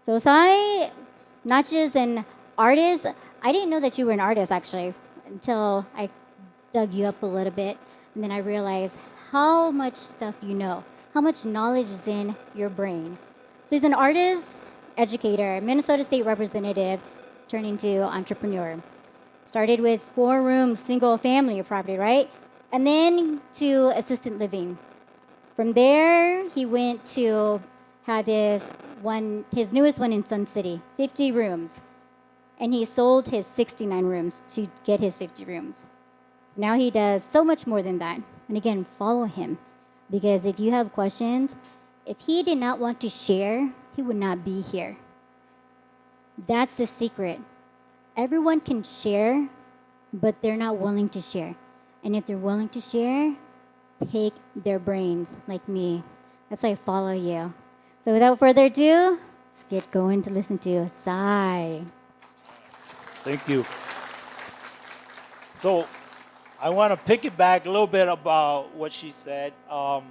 So Sai, not just an artist. I didn't know that you were an artist actually until I dug you up a little bit, and then I realized how much stuff you know, how much knowledge is in your brain. So he's an artist, educator, Minnesota State representative, turned into entrepreneur. Started with 4-room single family property, right? And then to assisted living. From there, he went to have his newest one in Sun City, 50 rooms. And he sold his 69 rooms to get his 50 rooms. So now he does so much more than that. And again, follow him. Because if you have questions, if he did not want to share, he would not be here. That's the secret. Everyone can share, but they're not willing to share. And if they're willing to share, pick their brains like me. That's why I follow you. So without further ado, let's get going to listen to Sai. Thank you. So I want to pick it back a little bit about what she said. I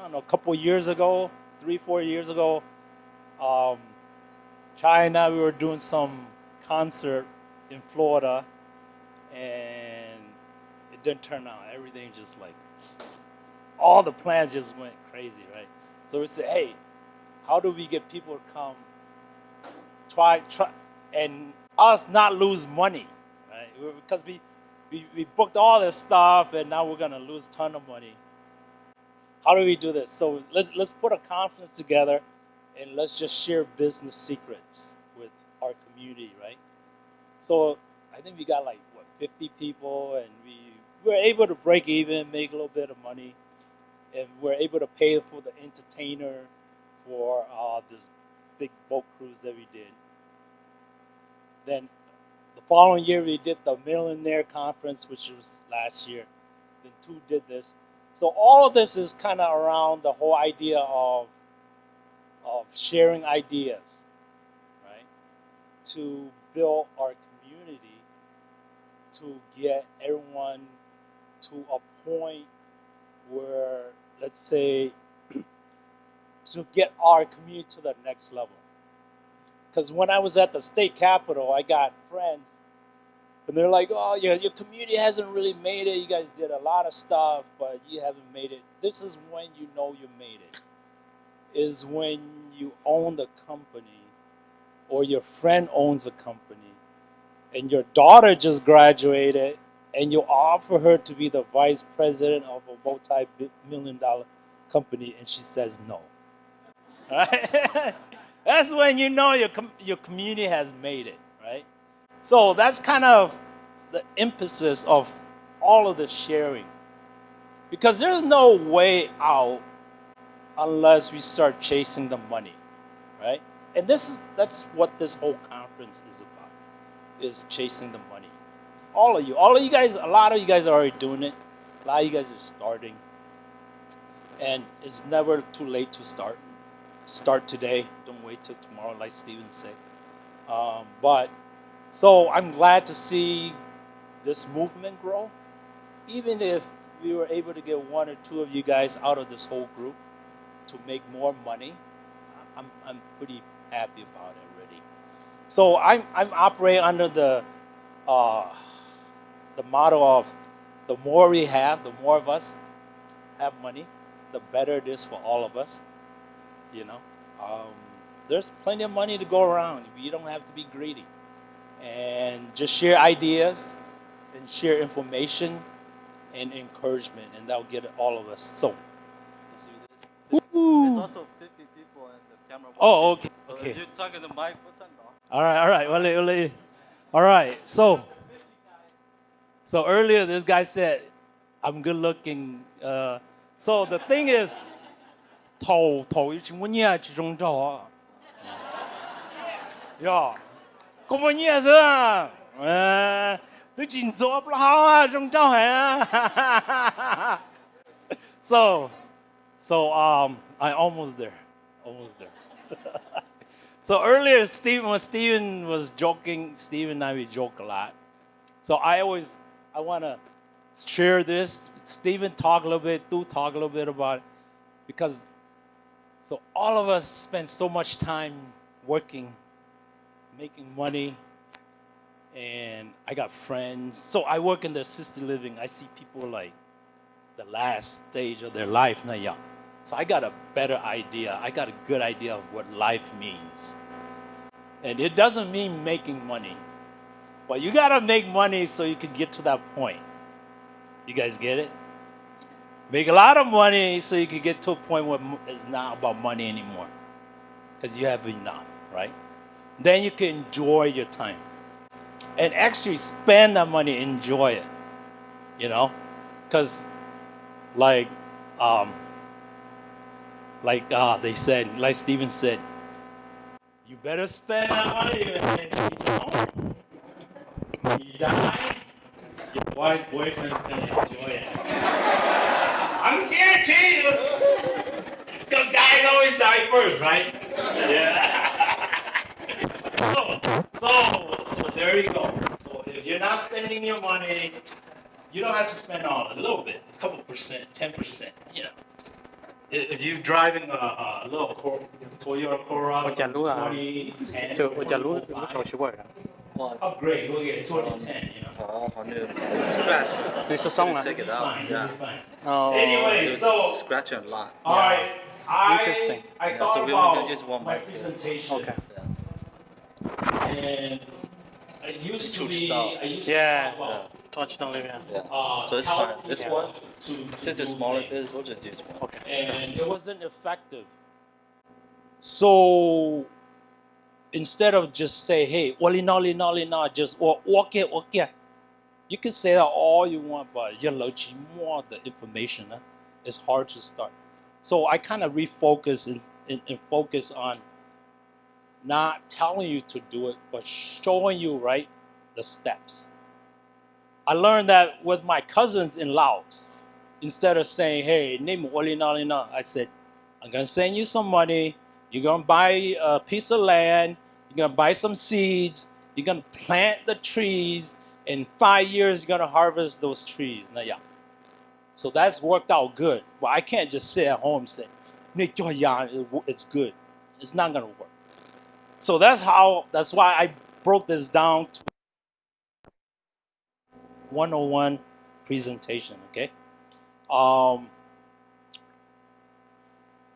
don't know, a couple years ago, 3-4 years ago, China, we were doing some concert in Florida, and it didn't turn out. Everything just like, all the plans just went crazy, right? So we said, hey, how do we get people to come try, and us not lose money, right? Because we booked all this stuff, and now we're gonna lose a ton of money. How do we do this? So let's put a conference together, and let's just share business secrets with our community, right? So I think we got like 50 people, and we were able to break even, make a little bit of money, and we're able to pay for the entertainer for this big boat cruise that we did. Then the following year we did the Millionaire Conference, which was last year. Then 2 did this. So all of this is kind of around the whole idea of sharing ideas, right? To build our community, to get everyone to a point where, let's say, to get our community to the next level. Because when I was at the state capitol, I got friends, and they're like, oh, your community hasn't really made it. You guys did a lot of stuff, but you haven't made it. This is when you know you made it, is when you own the company, or your friend owns a company, and your daughter just graduated, and you offer her to be the vice president of a multi-million-dollar company, and she says no. Right? That's when you know your community has made it, right? So that's kind of the emphasis of all of the sharing. Because there's no way out unless we start chasing the money, right? And that's what this whole conference is about, is chasing the money. All of you guys, a lot of you guys are already doing it. A lot of you guys are starting. And it's never too late to start. Start today. Don't wait till tomorrow, like Steven said. But so I'm glad to see this movement grow. Even if we were able to get 1 or 2 of you guys out of this whole group to make more money, I'm pretty happy about it already. So I'm operating under the motto of the more we have, the more of us have money, the better it is for all of us. You know, there's plenty of money to go around. You don't have to be greedy, and just share ideas and share information and encouragement, and that'll get all of us. So, there's also 50 people in the camera. oh, okay, So okay. if you talk in the mic, what's that? All right. All right. So earlier this guy said, "I'm good looking." So the thing is, Thao我你也去中照啊，呀，哥们你也是啊，你今做不好啊，中照还啊。So I almost there. So earlier, when Steven was joking, Steven and I, we joke a lot. So I want to share this. Steven talk a little bit, do talk a little bit about it. Because, so all of us spend so much time working, making money, and I got friends. So I work in the assisted living. I see people like the last stage of their life now, yeah. So I got a better idea. I got a good idea of what life means. And it doesn't mean making money. But you gotta make money so you can get to that point. You guys get it? Make a lot of money so you can get to a point where it's not about money anymore. Because you have enough, right? Then you can enjoy your time. And actually spend that money, enjoy it. You know? Because like they said, like Steven said, you better spend that money when you die, your wife's boyfriend's gonna enjoy it. I'm guaranteeing you. Because guys always die first, right? Yeah. So there you go. So if you're not spending your money, you don't have to spend all a little bit, a couple percent, 10%, you know. If you're driving a little Toyota Corolla 我จะรู้อ่ะ 2010, จะรู้ 2005, ชาวชิวร์ครับ upgrade, go get 2010, you know. 好像 scratch. นี่是松了 Take it out. Fine, Yeah. you'll be fine. อ๋อ Anyway, so Scratch a lot. all right, Interesting. I Yeah, thought so we only about gonna use one my mic. presentation, Okay. and I used to Huge be, style. I used Yeah. to talk about touch don't live Yeah. uh, So it's tell fine. This people one, to since do it's smaller, things. this we'll just use one. Okay, sure. And it wasn't effective. So instead of just say, hey, no, just walk it. You can say that all you want, but you're looking more the information. It's hard to start. So I kind of refocus and focus on not telling you to do it, but showing you, right, the steps. I learned that with my cousins in Laos. Instead of saying, hey, name no, I said, I'm going to send you some money. You're going to buy a piece of land. You're going to buy some seeds. You're going to plant the trees. In 5 years, you're going to harvest those trees. Now, yeah. So that's worked out good. But I can't just sit at home and say, it's good. It's not going to work. So that's why I broke this down to 101 presentation, okay?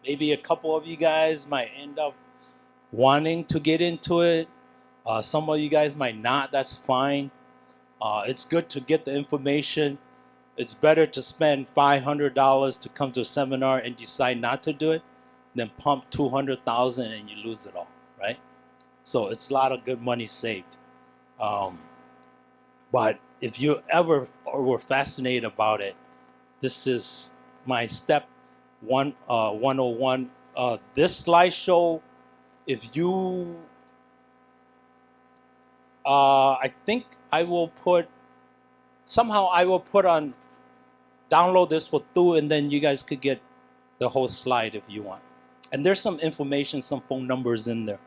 Maybe a couple of you guys might end up wanting to get into it. Some of you guys might not. That's fine. It's good to get the information. It's better to spend $500 to come to a seminar and decide not to do it than pump $200,000 and you lose it all, right? So it's a lot of good money saved. But if you ever were fascinated about it, this is my step 101. This slideshow, if you, I think I will put on, download this for Thu, and then you guys could get the whole slide if you want. And there's some information, some phone numbers in there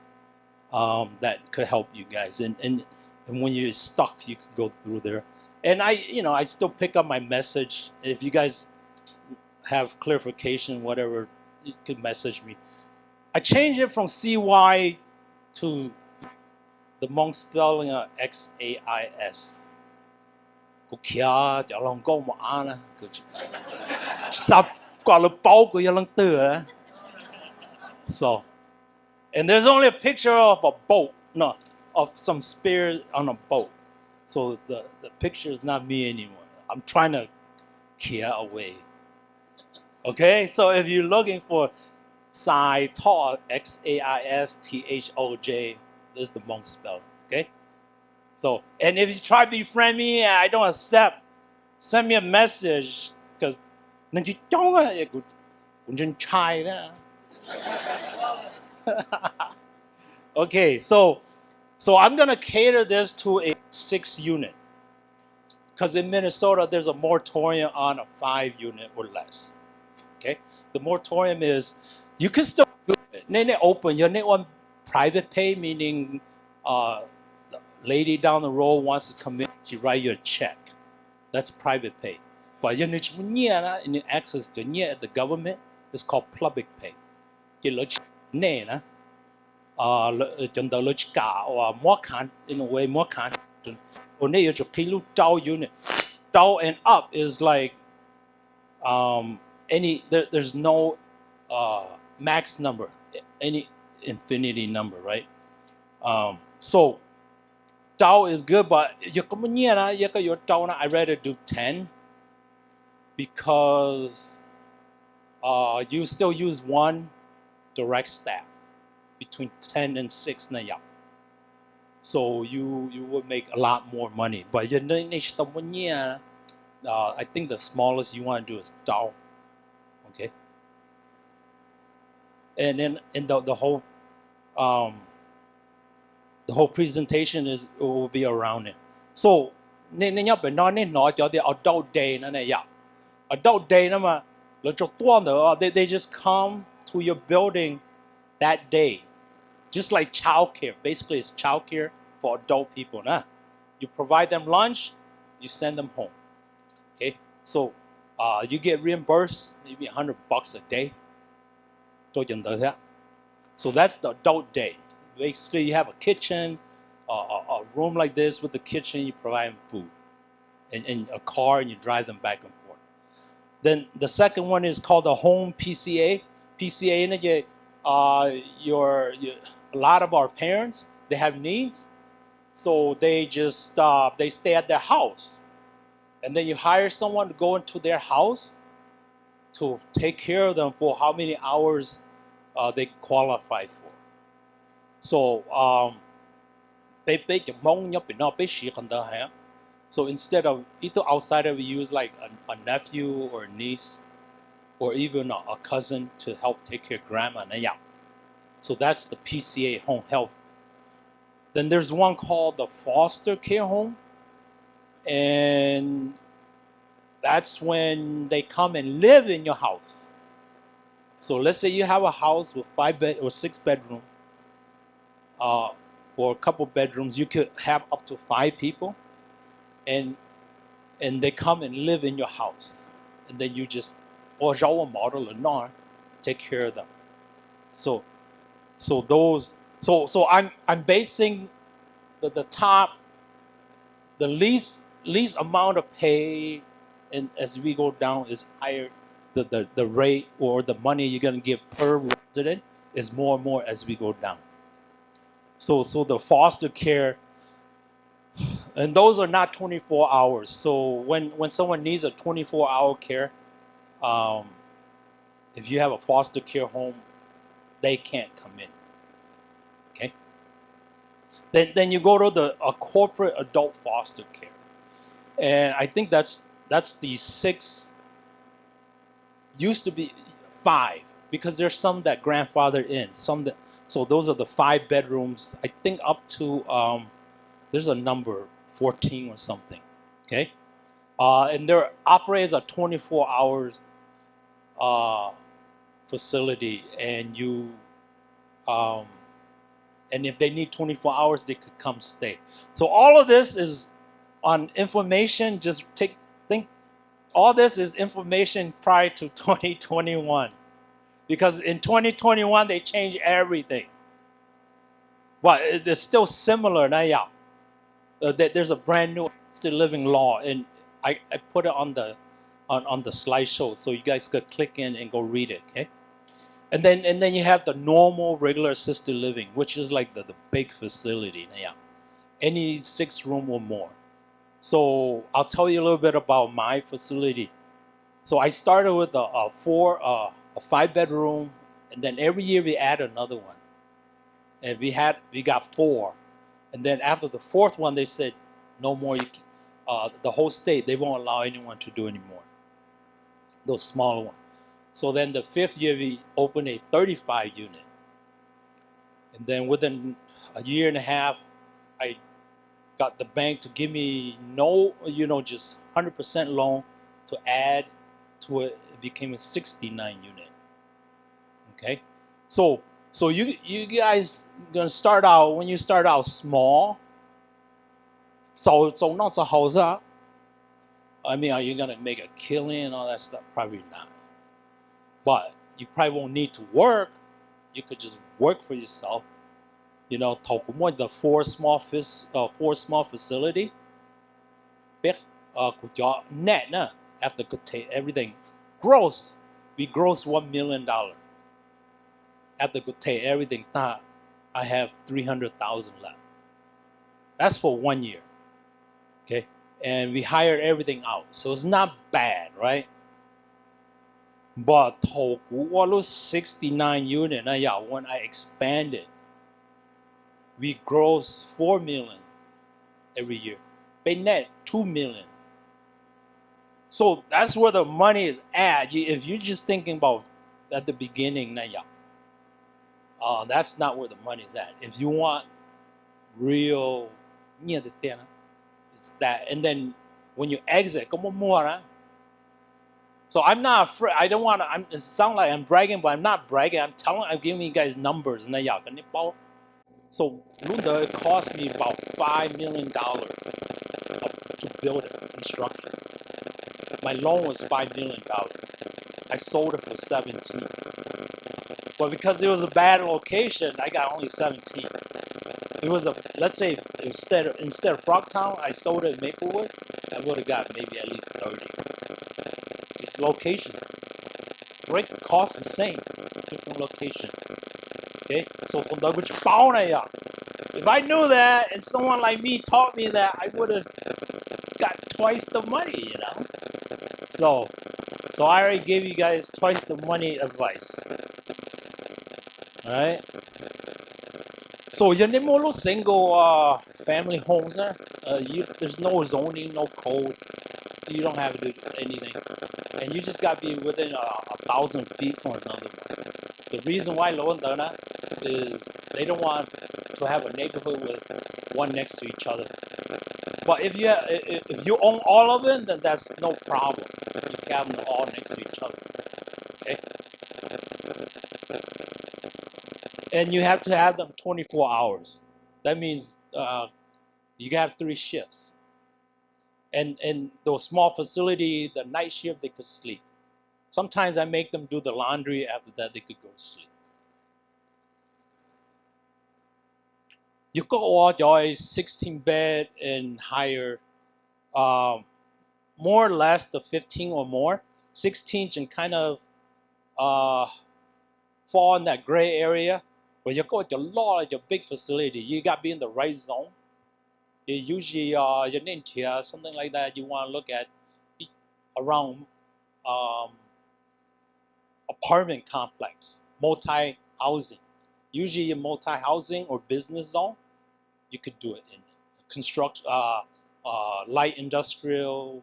that could help you guys. And when you're stuck, you could go through there. And I still pick up my message. If you guys have clarification, whatever, you could message me. I changed it from CY to the Hmong spelling of XAIS. 個徛就啷講冇啱啦，佢十個了包佢有啷得啊。So, and there's only a picture of a boat, no, of some spears on a boat. So the picture is not me anymore. I'm trying to clear away. Okay, so if you're looking for Sai Thao, XAISTHOJ, this is the Hmong spelling. Okay. So, and if you try to befriend me and I don't accept, send me a message because okay, so I'm gonna cater this to a 6 unit because in Minnesota there's a moratorium on a 5 unit or less. Okay, the moratorium is you can still do it. Then open. You need one private pay, meaning lady down the road wants to come in, she write you a check. That's private pay. But you need access to the government, it's called public pay. 真的了假或more can in a way more can or ne yo pilu Thao unit Thao and up is like there's no max number any infinity number right so Thao is good but I rather do 10 because you still use one direct staff between 10 and 6 na ya. So you would make a lot more money. But I think the smallest you want to do is Thao. Okay. And then the whole presentation will be around it. So the adult day adult day they just come to your building that day. Just like childcare. Basically it's childcare for adult people. Nah? You provide them lunch, you send them home. Okay? So you get reimbursed maybe $100 a day. So that's the adult day. Basically you have a kitchen, a room like this with the kitchen, you provide them food. And a car and you drive them back and forth. Then the second one is called the home PCA. PCA a lot of our parents, they have needs. So they just they stay at their house. And then you hire someone to go into their house to take care of them for how many hours they qualify for. So so instead of either outside of use like a nephew or a niece or even a cousin to help take care of grandma. So that's the PCA home health. Then there's one called the foster care home. And that's when they come and live in your house. So let's say you have a house with 5 bed or 6 bedroom, or a couple bedrooms. You could have up to 5 people, and they come and live in your house, and then you just take care of them. So I'm basing the top, the least amount of pay, and as we go down is higher. The rate or the money you're gonna give per resident is more and more as we go down. So the foster care, and those are not 24 hours. So when someone needs a 24-hour care, if you have a foster care home, they can't come in. Okay. Then you go to a corporate adult foster care, and I think that's the 6. Used to be 5 because there's some that grandfather in, some that, so those are the 5 bedrooms. I think up to there's a number 14 or something. Okay, and they're operated as a 24 hours facility, and you and if they need 24 hours, they could come stay. So all of this is on information. Just think. All this is information prior to 2021, because in 2021 they changed everything. But it's still similar now. There's a brand new assisted living law, and I put it on the slideshow, so you guys could click in and go read it. Okay. And then you have the normal regular assisted living, which is like the big facility now, any 6 room or more. So I'll tell you a little bit about my facility. So I started with a 5 bedroom, and then every year we add another one. And we got 4, and then after the 4th one, they said no more. The whole state, they won't allow anyone to do anymore. Those smaller ones. So then the 5th year we opened a 35 unit, and then within a year and a half, I got the bank to give me just 100% loan to add to it. It became a 69 unit. Okay, so you guys gonna start out, when you start out small. So not a house. I mean, are you gonna make a killing and all that stuff? Probably not. But you probably won't need to work. You could just work for yourself, you know, Thao cũng mua the four small facility. Biết của cho net nè, after could take everything gross, we gross $1 million. After could take everything, I have 300,000 left. That's for 1 year. Okay, and we hired everything out, so it's not bad, right? But Thao cũng 69 unit when I expanded, we gross 4 million every year. Pay net 2 million. So that's where the money is at. If you're just thinking about at the beginning, that's not where the money is at. If you want real, it's that. And then when you exit, como more. So I'm not afraid. I don't want to. It sounds like I'm bragging, but I'm not bragging. I'm giving you guys numbers. So Lunda, it cost me about $5 million to build it, construction. My loan was $5 million. I sold it for 17. But because it was a bad location, I got only 17. It was let's say instead of Frogtown, I sold it in Maplewood, I would have got maybe at least 30. Just location. Rent cost the same, different location. Okay, so if I knew that and someone like me taught me that, I would have got twice the money, you know. So I already gave you guys twice the money advice. All right. So your name all single family homes there. There's no zoning, no code. You don't have to do anything, and you just got to be within 1,000 feet from another one. The reason why Londona is they don't want to have a neighborhood with one next to each other. But if you own all of them, then that's no problem. You can have them all next to each other. Okay. And you have to have them 24 hours. That means you have 3 shifts. And those small facility, the night shift, they could sleep. Sometimes I make them do the laundry. After that, they could go to sleep. You could order a 16-bed and higher, more or less the 15 or more. 16 can kind of fall in that gray area. But you go with your large, your big facility, you got to be in the right zone. Usually, your ninja, something like that, you want to look at around apartment complex, multi-housing. Usually, in multi-housing or business zone, you could do it in construct, light industrial,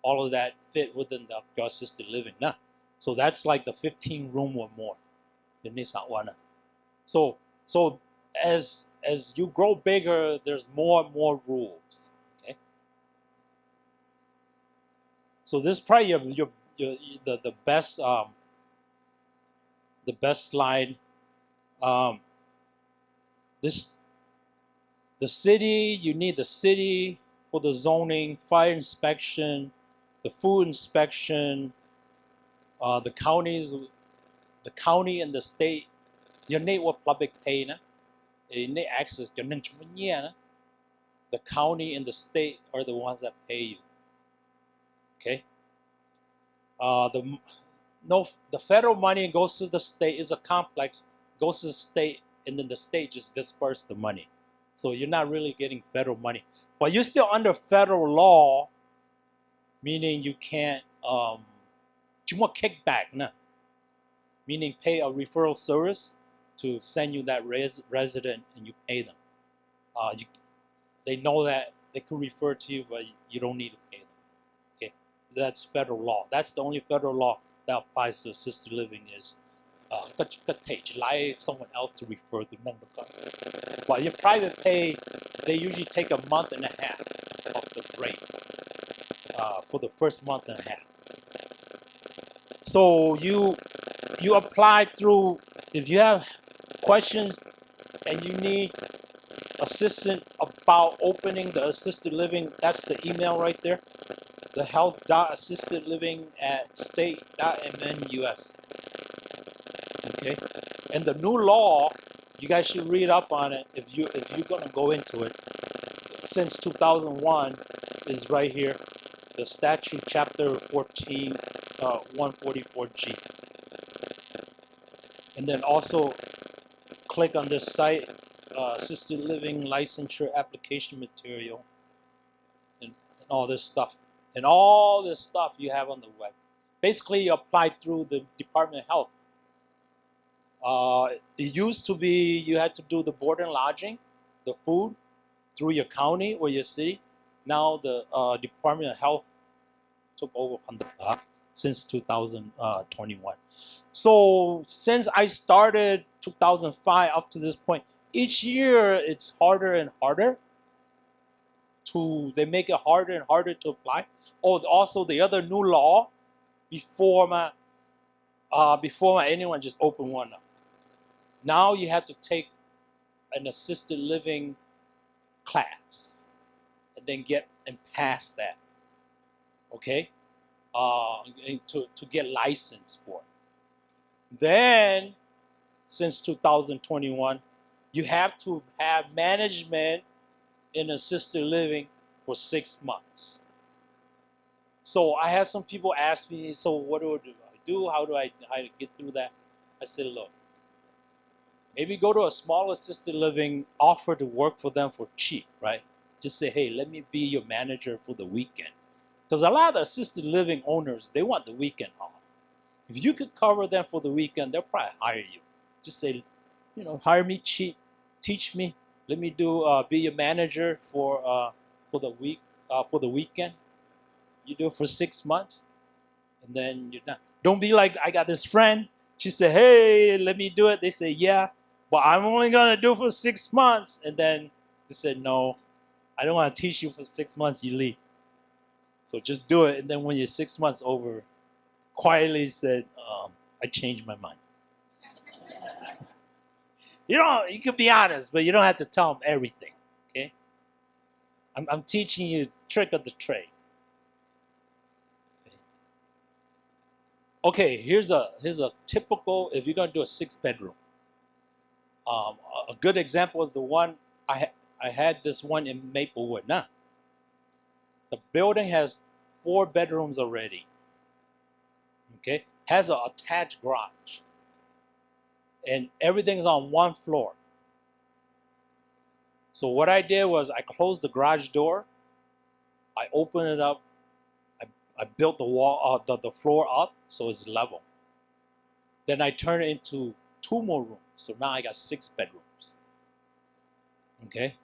all of that fit within your assisted living. Nah. So that's like the 15 room or more. So as you grow bigger, there's more and more rules. Okay. So this is probably the best slide. The city, you need the city for the zoning, fire inspection, the food inspection, the county and the state. You need what public pay, na? You need access. The county and the state are the ones that pay you. Okay. The federal money goes to the state. Is a complex, goes to the state, and then the state just disperses the money. So you're not really getting federal money, but you're still under federal law, meaning you can't. You want kickback, nah? Meaning pay a referral service to send you that resident, and you pay them. They know that they can refer to you, but you don't need to pay them. Okay, that's federal law. That's the only federal law that applies to assisted living is someone else to refer to. But your private pay, they usually take a month and a half of the rate for the first month and a half. So you apply through. If you have questions and you need assistance about opening the assisted living, that's the email right there. The health.assistedliving at state.mnus. Okay, and the new law, You guys should read up on it if you're gonna go into it. Since 2001 is right here, the statute chapter 14, 144G, and then also click on this site, assisted living licensure application material, and all this stuff, and all this stuff you have on the web. Basically, you apply through the Department of Health. It used to be you had to do the board and lodging, the food, through your county or your city. Now the Department of Health took over from that since 2021. So since I started 2005 up to this point, each year it's harder and harder they make it harder and harder to apply. Oh, also the other new law before anyone just opened one up. Now you have to take an assisted living class and then pass that. Okay, to get licensed for it. Then, since 2021, you have to have management in assisted living for 6 months. So I had some people ask me, so what do I do? How do I get through that? I said, look, maybe go to a small assisted living, offer to work for them for cheap, right? Just say, hey, let me be your manager for the weekend. Because a lot of the assisted living owners, they want the weekend off. If you could cover them for the weekend, they'll probably hire you. Just say, hire me cheap, teach me, let me be your manager for the weekend. You do it for 6 months, and then you're done. Don't be like, I got this friend. She said, hey, let me do it. They say, yeah, but I'm only gonna do it for 6 months. And then they said, no, I don't want to teach you for 6 months. You leave. So just do it. And then when you're 6 months over, quietly said, I changed my mind. You can be honest, but you don't have to tell them everything. Okay? I'm teaching you trick of the trade. Okay, here's a typical, if you're gonna do a 6-bedroom. A good example is the one I had this one in Maplewood. Now, the building has 4 bedrooms already. Okay, has an attached garage, and everything's on 1 floor. So what I did was I closed the garage door, I opened it up, I built the wall, the floor up so it's level. Then I turned it into 2 more rooms. So now I got 6 bedrooms. Okay,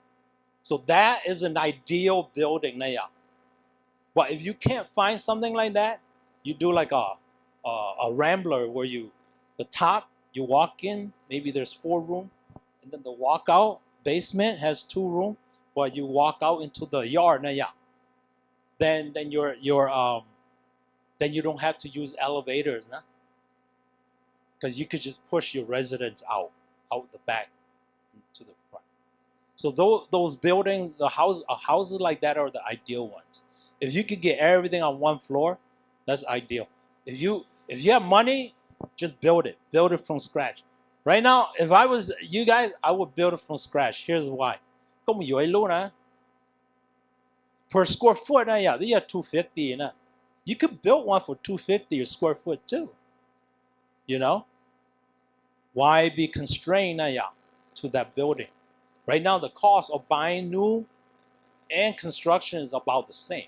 so that is an ideal building now. But if you can't find something like that, you do like a rambler where the top you walk in, maybe there's 4 rooms, and then the walkout basement has 2 rooms, but you walk out into the yard now. Then you don't have to use elevators, nah? Because you could just push your residents out the back to the front. So those buildings, houses like that are the ideal ones. If you could get everything on 1 floor, that's ideal. If you have money, just build it from scratch. Right now, if I was you guys, I would build it from scratch. Here's why. Per square foot, they are $250. You could build one for $250 a square foot too. Why be constrained to that building? Right now, the cost of buying new and construction is about the same.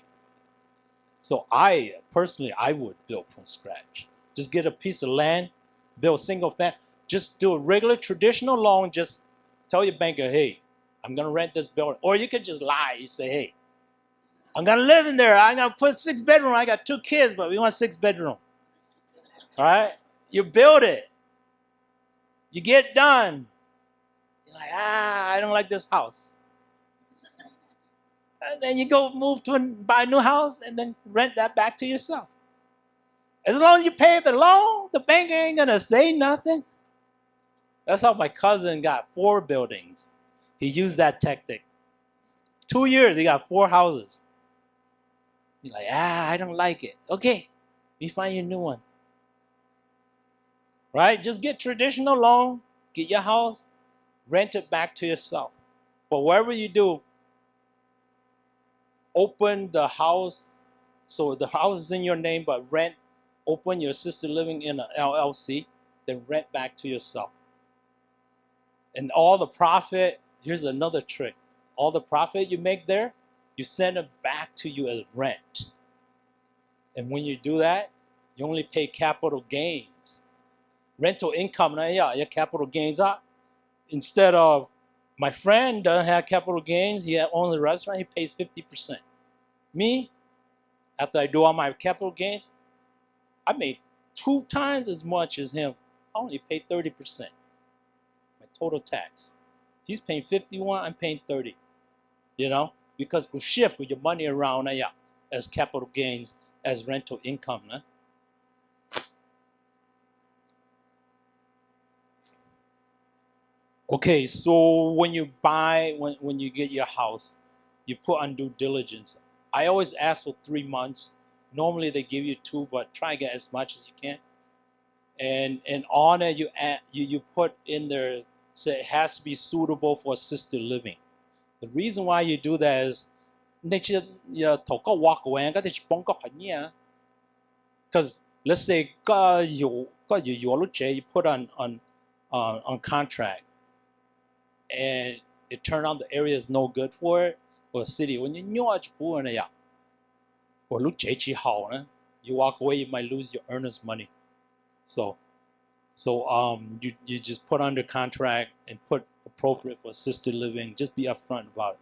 So I would build from scratch. Just get a piece of land, build single family. Just do a regular traditional loan. Just tell your banker, hey, I'm gonna rent this building. Or you could just lie. You say, hey, I'm gonna live in there. I'm gonna put 6 bedroom. I got 2 kids, but we want 6 bedroom. All right? You build it. You get done. You're like, I don't like this house. And then you go buy a new house and then rent that back to yourself. As long as you pay the loan, the banker ain't gonna say nothing. That's how my cousin got 4 buildings. He used that tactic. 2 years, he got 4 houses. He's like, I don't like it. Okay, you find your new one. Right? Just get traditional loan, get your house, rent it back to yourself. But whatever you do, open the house, so the house is in your name, but open your assisted living in an LLC, then rent back to yourself. And all the profit, here's another trick. All the profit you make there, you send it back to you as rent. And when you do that, you only pay capital gains. Rental income, your capital gains are. Instead of, my friend doesn't have capital gains, he owns a restaurant, he pays 50%. Me, after I do all my capital gains, I made 2 times as much as him. I only pay 30%. My total tax. He's paying 51, I'm paying 30. You know? Because we shift with your money around as capital gains, as rental income. Okay, so when you buy, when you get your house, you put on due diligence. I always ask for 3 months. Normally they give you 2, but try to get as much as you can. And on it you put in there, say it has to be suitable for assisted living. The reason why you do that is because let's say you put on contract, and it turned out the area is no good for it, or the city. When you walk away, you might lose your earners money. So you just put under contract and put appropriate for assisted living. Just be upfront about it.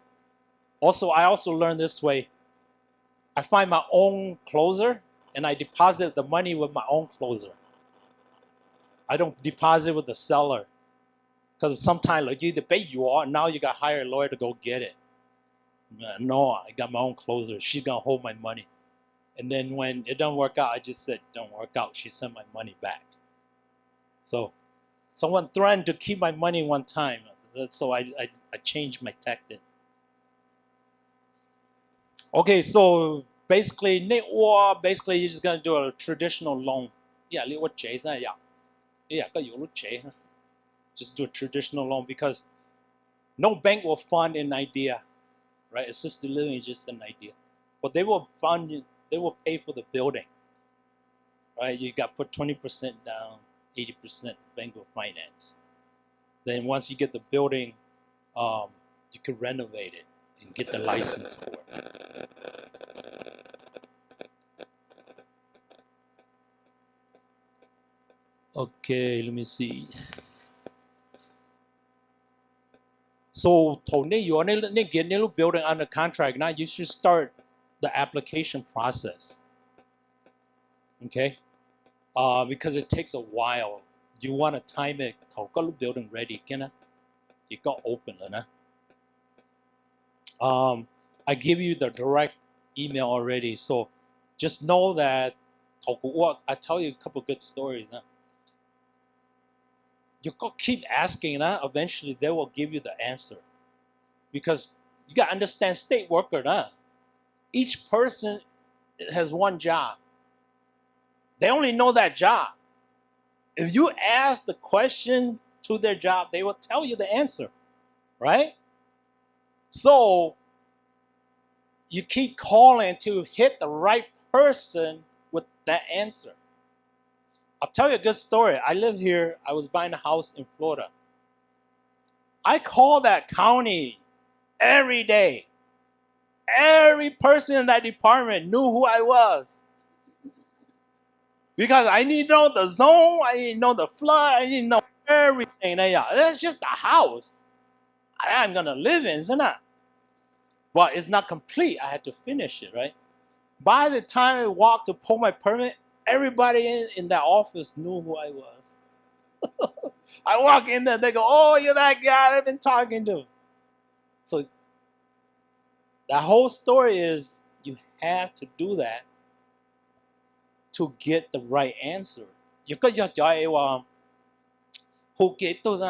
Also, I also learned this way. I find my own closer and I deposit the money with my own closer. I don't deposit with the seller. Because sometimes like you pay you all, now you got to hire a lawyer to go get it. No, I got my own closer. She's going to hold my money. And then when it don't work out, I just said, don't work out. She sent my money back. So someone threatened to keep my money one time. So I changed my tactic. Okay, so basically you're just going to do a traditional loan. Yeah, just do a traditional loan because no bank will fund an idea, right? Assisted living is just an idea. But they will fund you, they will pay for the building, right? You got to put 20% down, 80% bank will finance. Then once you get the building, you can renovate it and get the license for it. Okay, let me see. So, you get a building under contract now, you should start the application process. Okay? Because it takes a while. You want to time it. Building ready, you got open. I give you the direct email already, so just know that I tell you a couple good stories. You got to keep asking, eventually they will give you the answer. Because you got to understand state worker. Each person has one job. They only know that job. If you ask the question to their job, they will tell you the answer, right? So you keep calling to hit the right person with that answer. I'll tell you a good story. I live here. I was buying a house in Florida. I called that county every day. Every person in that department knew who I was. Because I need to know the zone, I need to know the flood, I need to know everything. That's just a house I'm going to live in, isn't it? But it's not complete. I had to finish it, right? By the time I walked to pull my permit, everybody in that office knew who I was. I walk in there, they go, oh, you're that guy I've been talking to. So that whole story is you have to do that to get the right answer. You got your who get those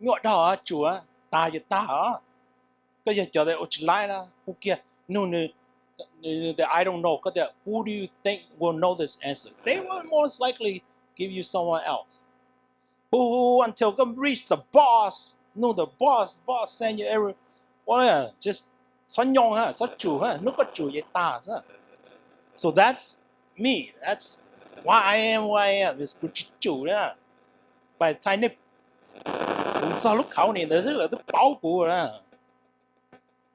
ngọt đỏ chùa ta giật ta hả cái giờ chờ đây who kia no I don't know because who do you think will know this answer? They will most likely give you someone else until come reach the boss. No, the boss send you every. Well, just son yong ha, so chủ ha, no có chủ ye ta ha. So that's me. That's why I am who I am. It's good chủ ha. By the time they, sao lúc khảo này nó rất là bảo bù ha.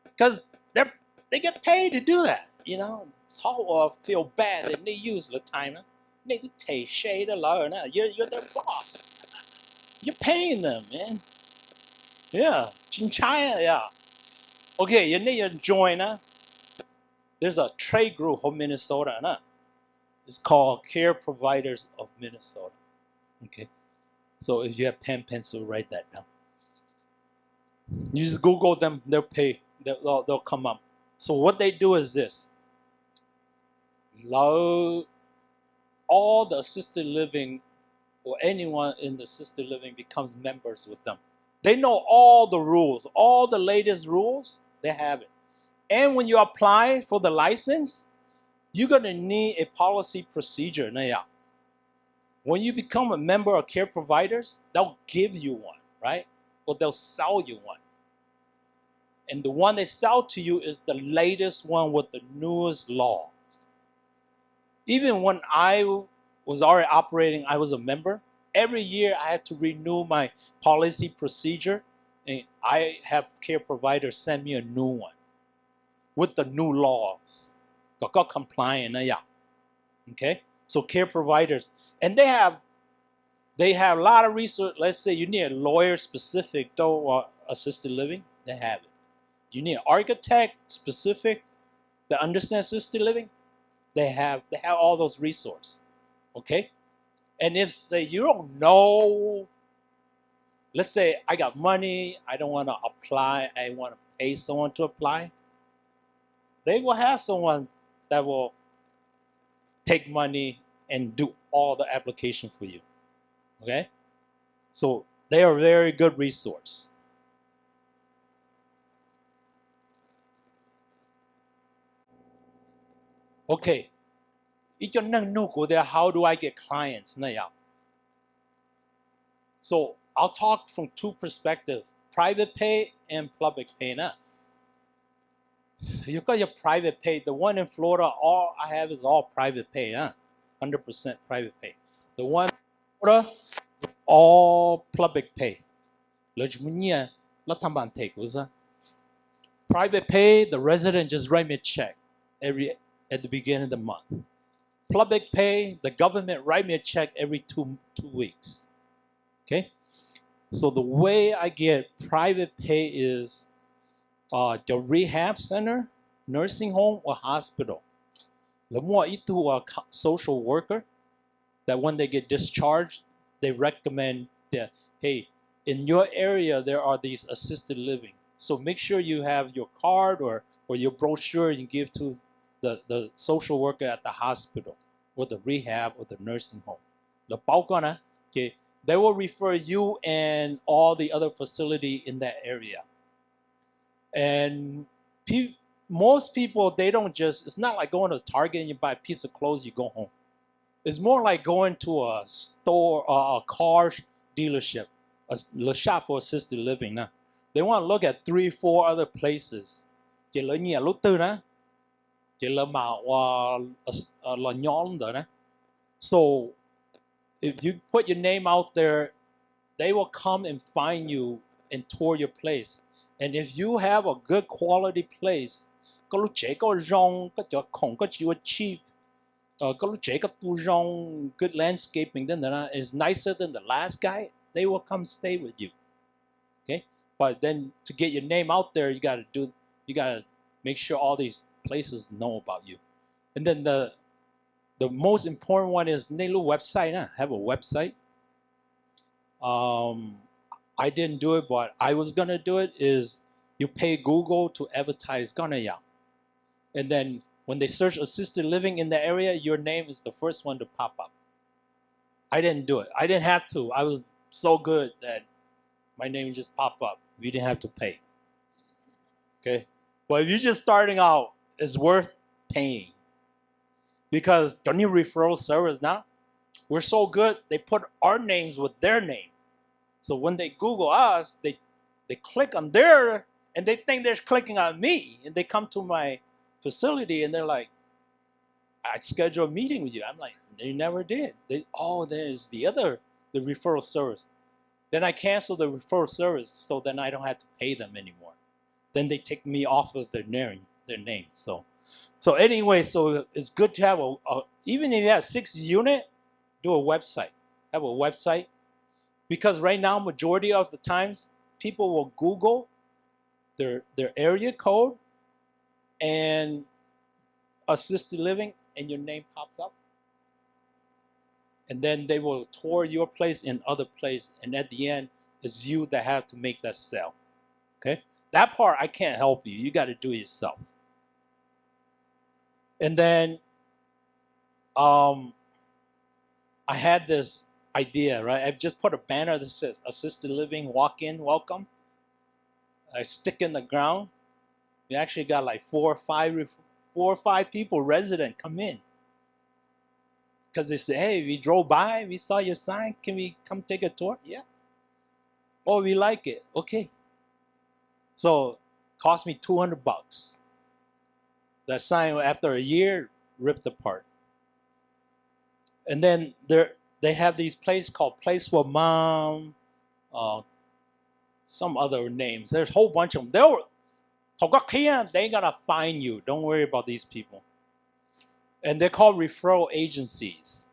Because they get paid to do that, you know. So feel bad and they use the time. They take shade alone. You're their boss. You're paying them, man. Yeah, chinchaya, yeah. Okay, you need to join. There's a trade group of Minnesota. It's called Care Providers of Minnesota. Okay, so if you have pen, pencil, write that down. You just Google them. They'll pay. They'll come up. So what they do is this. All the assisted living or anyone in the assisted living becomes members with them. They know all the rules, all the latest rules, they have it. And when you apply for the license, you're going to need a policy procedure. When you become a member of Care Providers, they'll give you one, right? Or they'll sell you one. And the one they sell to you is the latest one with the newest laws. Even when I was already operating, I was a member. Every year I had to renew my policy procedure, and I have Care Providers send me a new one with the new laws. Got compliant, okay? So Care Providers, and they have a lot of research. Let's say you need a lawyer specific to assisted living, they have it. You need an architect specific that understands assisted living, they have all those resources, okay? And if say you don't know, let's say I got money, I don't want to apply, I want to pay someone to apply, they will have someone that will take money and do all the application for you, okay? So they are a very good resource. Okay, how do I get clients? So I'll talk from two perspectives, private pay and public pay. You got your private pay. The one in Florida, all I have is all private pay. 100% private pay. The one in Florida, all public pay. Private pay, the resident just write me a check at the beginning of the month. Public pay, the government write me a check every two weeks. Okay? So the way I get private pay is the rehab center, nursing home, or hospital. The more into a social worker, that when they get discharged, they recommend that, hey, in your area, there are these assisted living. So make sure you have your card or your brochure you give to the social worker at the hospital or the rehab or the nursing home. Okay, they will refer you and all the other facility in that area. And most people, they don't just, it's not like going to Target and you buy a piece of clothes, you go home. It's more like going to a store, a car dealership, a shop for assisted living. They want to look at 3-4 other places. So if you put your name out there, they will come and find you and tour your place. And if you have a good quality place, cheap, good landscaping, then is nicer than the last guy, they will come stay with you. Okay? But then to get your name out there, you gotta make sure all these places know about you. And then the most important one is Nelu website. Have a website. I didn't do it, but I was gonna do it. Is you pay Google to advertise Ganaya, and then when they search assisted living in the area, your name is the first one to pop up. I didn't do it. I didn't have to. I was so good that my name just popped up. You didn't have to pay. Okay, but if you're just starting out, it's worth paying. Because the new referral service now, we're so good, they put our names with their name. So when they Google us, they click on their, and they think they're clicking on me, and they come to my facility and they're like, I scheduled a meeting with you. I'm like, they never did. There's the referral service. Then I cancel the referral service, so then I don't have to pay them anymore. Then they take me off of their name. So anyway, so it's good to have even if you have 6 units, do a website. Have a website, because right now, majority of the times, people will Google their area code and assisted living, and your name pops up. And then they will tour your place and other place, and at the end, it's you that have to make that sale. Okay? That part, I can't help you. You got to do it yourself. And then I had this idea, right? I just put a banner that says assisted living, walk in, welcome. I stick in the ground. We actually got like 4 or 5 people, resident, come in. Because they say, hey, we drove by, we saw your sign, can we come take a tour? Yeah. Oh, we like it. Okay. So cost me $200. That sign, after a year, ripped apart. And then they have these places called Place for Mom, some other names. There's a whole bunch of them. They're gonna find you. Don't worry about these people. And they're called referral agencies.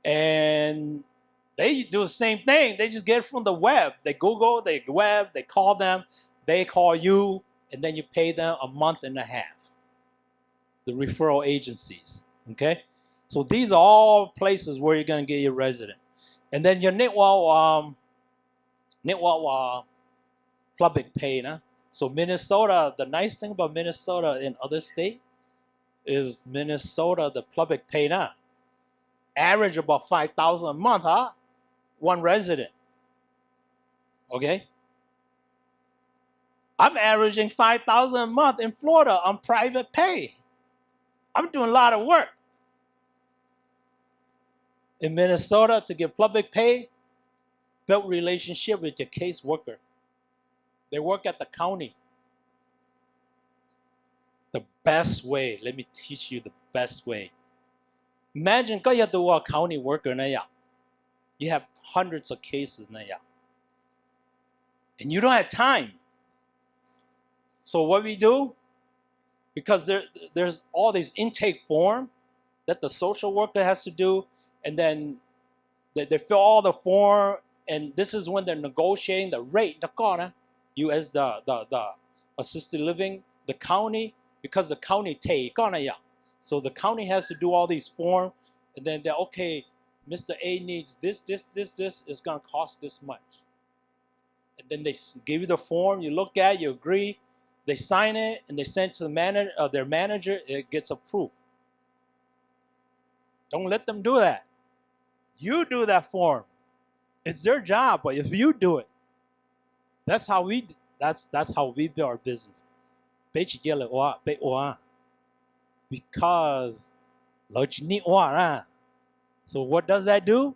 And they do the same thing. They just get it from the web. They Google, they web, they call them, they call you, and then you pay them a month and a half. The referral agencies, okay? So these are all places where you're gonna get your resident. And then your network public pay, na? So Minnesota, the nice thing about Minnesota in other states is Minnesota, the public pay now. Average about $5,000 a month, huh? One resident. Okay? I'm averaging $5,000 a month in Florida on private pay. I'm doing a lot of work. In Minnesota, to get public pay, build relationship with your case worker. They work at the county. The best way, let me teach you the best way. Imagine you have to work county worker na ya. You have hundreds of cases na ya. And you don't have time. So what we do, because there's all these intake form that the social worker has to do, and then they fill all the form, and this is when they're negotiating the rate, you as the assisted living, the county, because the county take on ya. So the county has to do all these forms, and then they're okay, Mr. A needs this, is gonna cost this much. And then they give you the form, you look at it, you agree, they sign it, and they send it to the manager, their manager, it gets approved. Don't let them do that. You do that form. It's their job, but if you do it, that's how we build our business. Because so what does that do?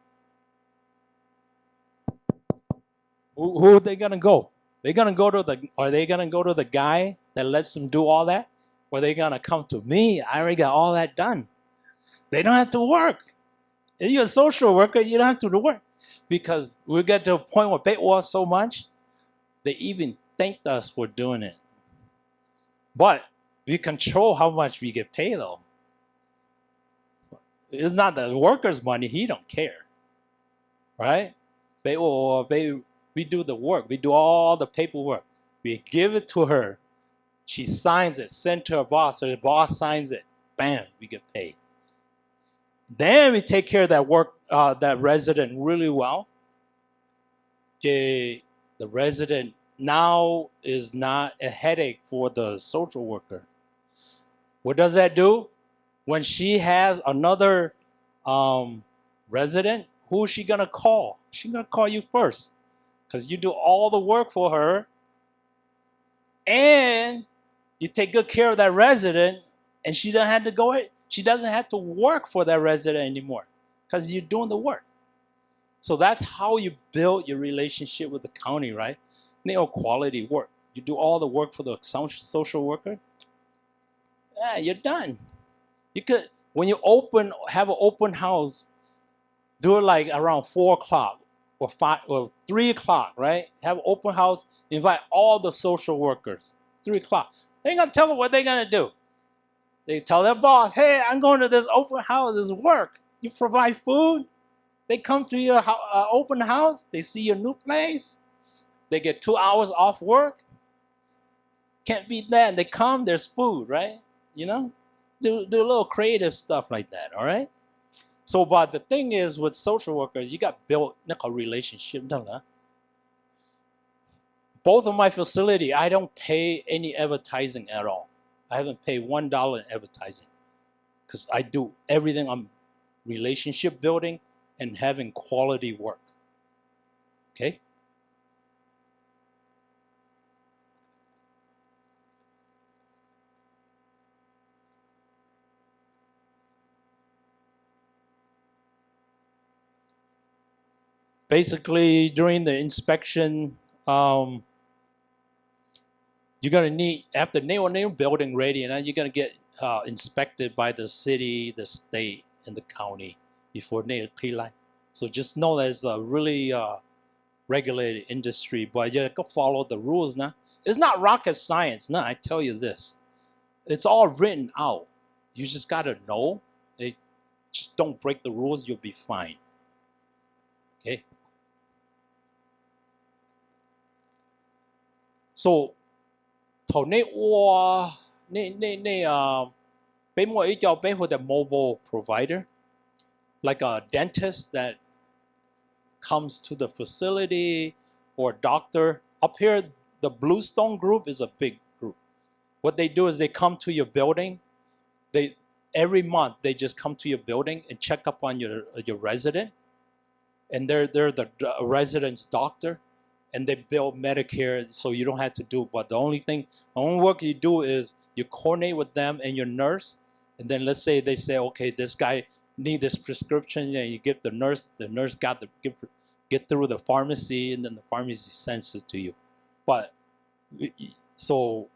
Who are they gonna go? Are they gonna go to the guy that lets them do all that? Or are they gonna come to me? I already got all that done. They don't have to work. If you're a social worker, you don't have to do work. Because we get to a point where pay was so much, they even thanked us for doing it. But we control how much we get paid though. It's not the worker's money, he don't care. Right? We do the work, we do all the paperwork. We give it to her. She signs it, send to her boss, so the boss signs it. Bam, we get paid. Then we take care of that that resident really well. The resident now is not a headache for the social worker. What does that do? When she has another resident, who is she gonna call? She's gonna call you first, because you do all the work for her, and you take good care of that resident, and she doesn't have to go. She doesn't have to work for that resident anymore, because you're doing the work. So that's how you build your relationship with the county, right? Nail quality work. You do all the work for the social worker. Yeah, you're done. You could, when you have an open house, do it like around 4 o'clock or 3 o'clock, right? Have an open house, invite all the social workers. 3 o'clock. They ain't gonna tell them what they're gonna do. They tell their boss, "Hey, I'm going to this open house. This work. You provide food." They come to your open house. They see your new place. They get 2 hours off work. Can't beat that. They come. There's food, right? You know, do a little creative stuff like that. All right. So, but the thing is, with social workers, you got built a relationship, don't you? Both of my facility, I don't pay any advertising at all. I haven't paid $1 in advertising because I do everything on relationship building and having quality work. Okay? Basically, during the inspection, you're gonna need, after new building ready, and then you're gonna get inspected by the city, the state, and the county before they apply. So just know that it's a really regulated industry, but you gotta follow the rules now. It's not rocket science, no, I tell you this. It's all written out. You just gotta know. Just don't break the rules, you'll be fine. Okay? So, 頭呢哇俾我依個俾佢哋 mobile provider, like a dentist that comes to the facility or a doctor. Up here, the Bluestone group is a big group. What they do is they come to your building. Every month they just come to your building and check up on your resident, and they're the resident's doctor, and they bill Medicare, so you don't have to do. But the only work you do is you coordinate with them and your nurse, and then let's say they say, okay, this guy need this prescription, and you give the nurse got to get through the pharmacy, and then the pharmacy sends it to you. But so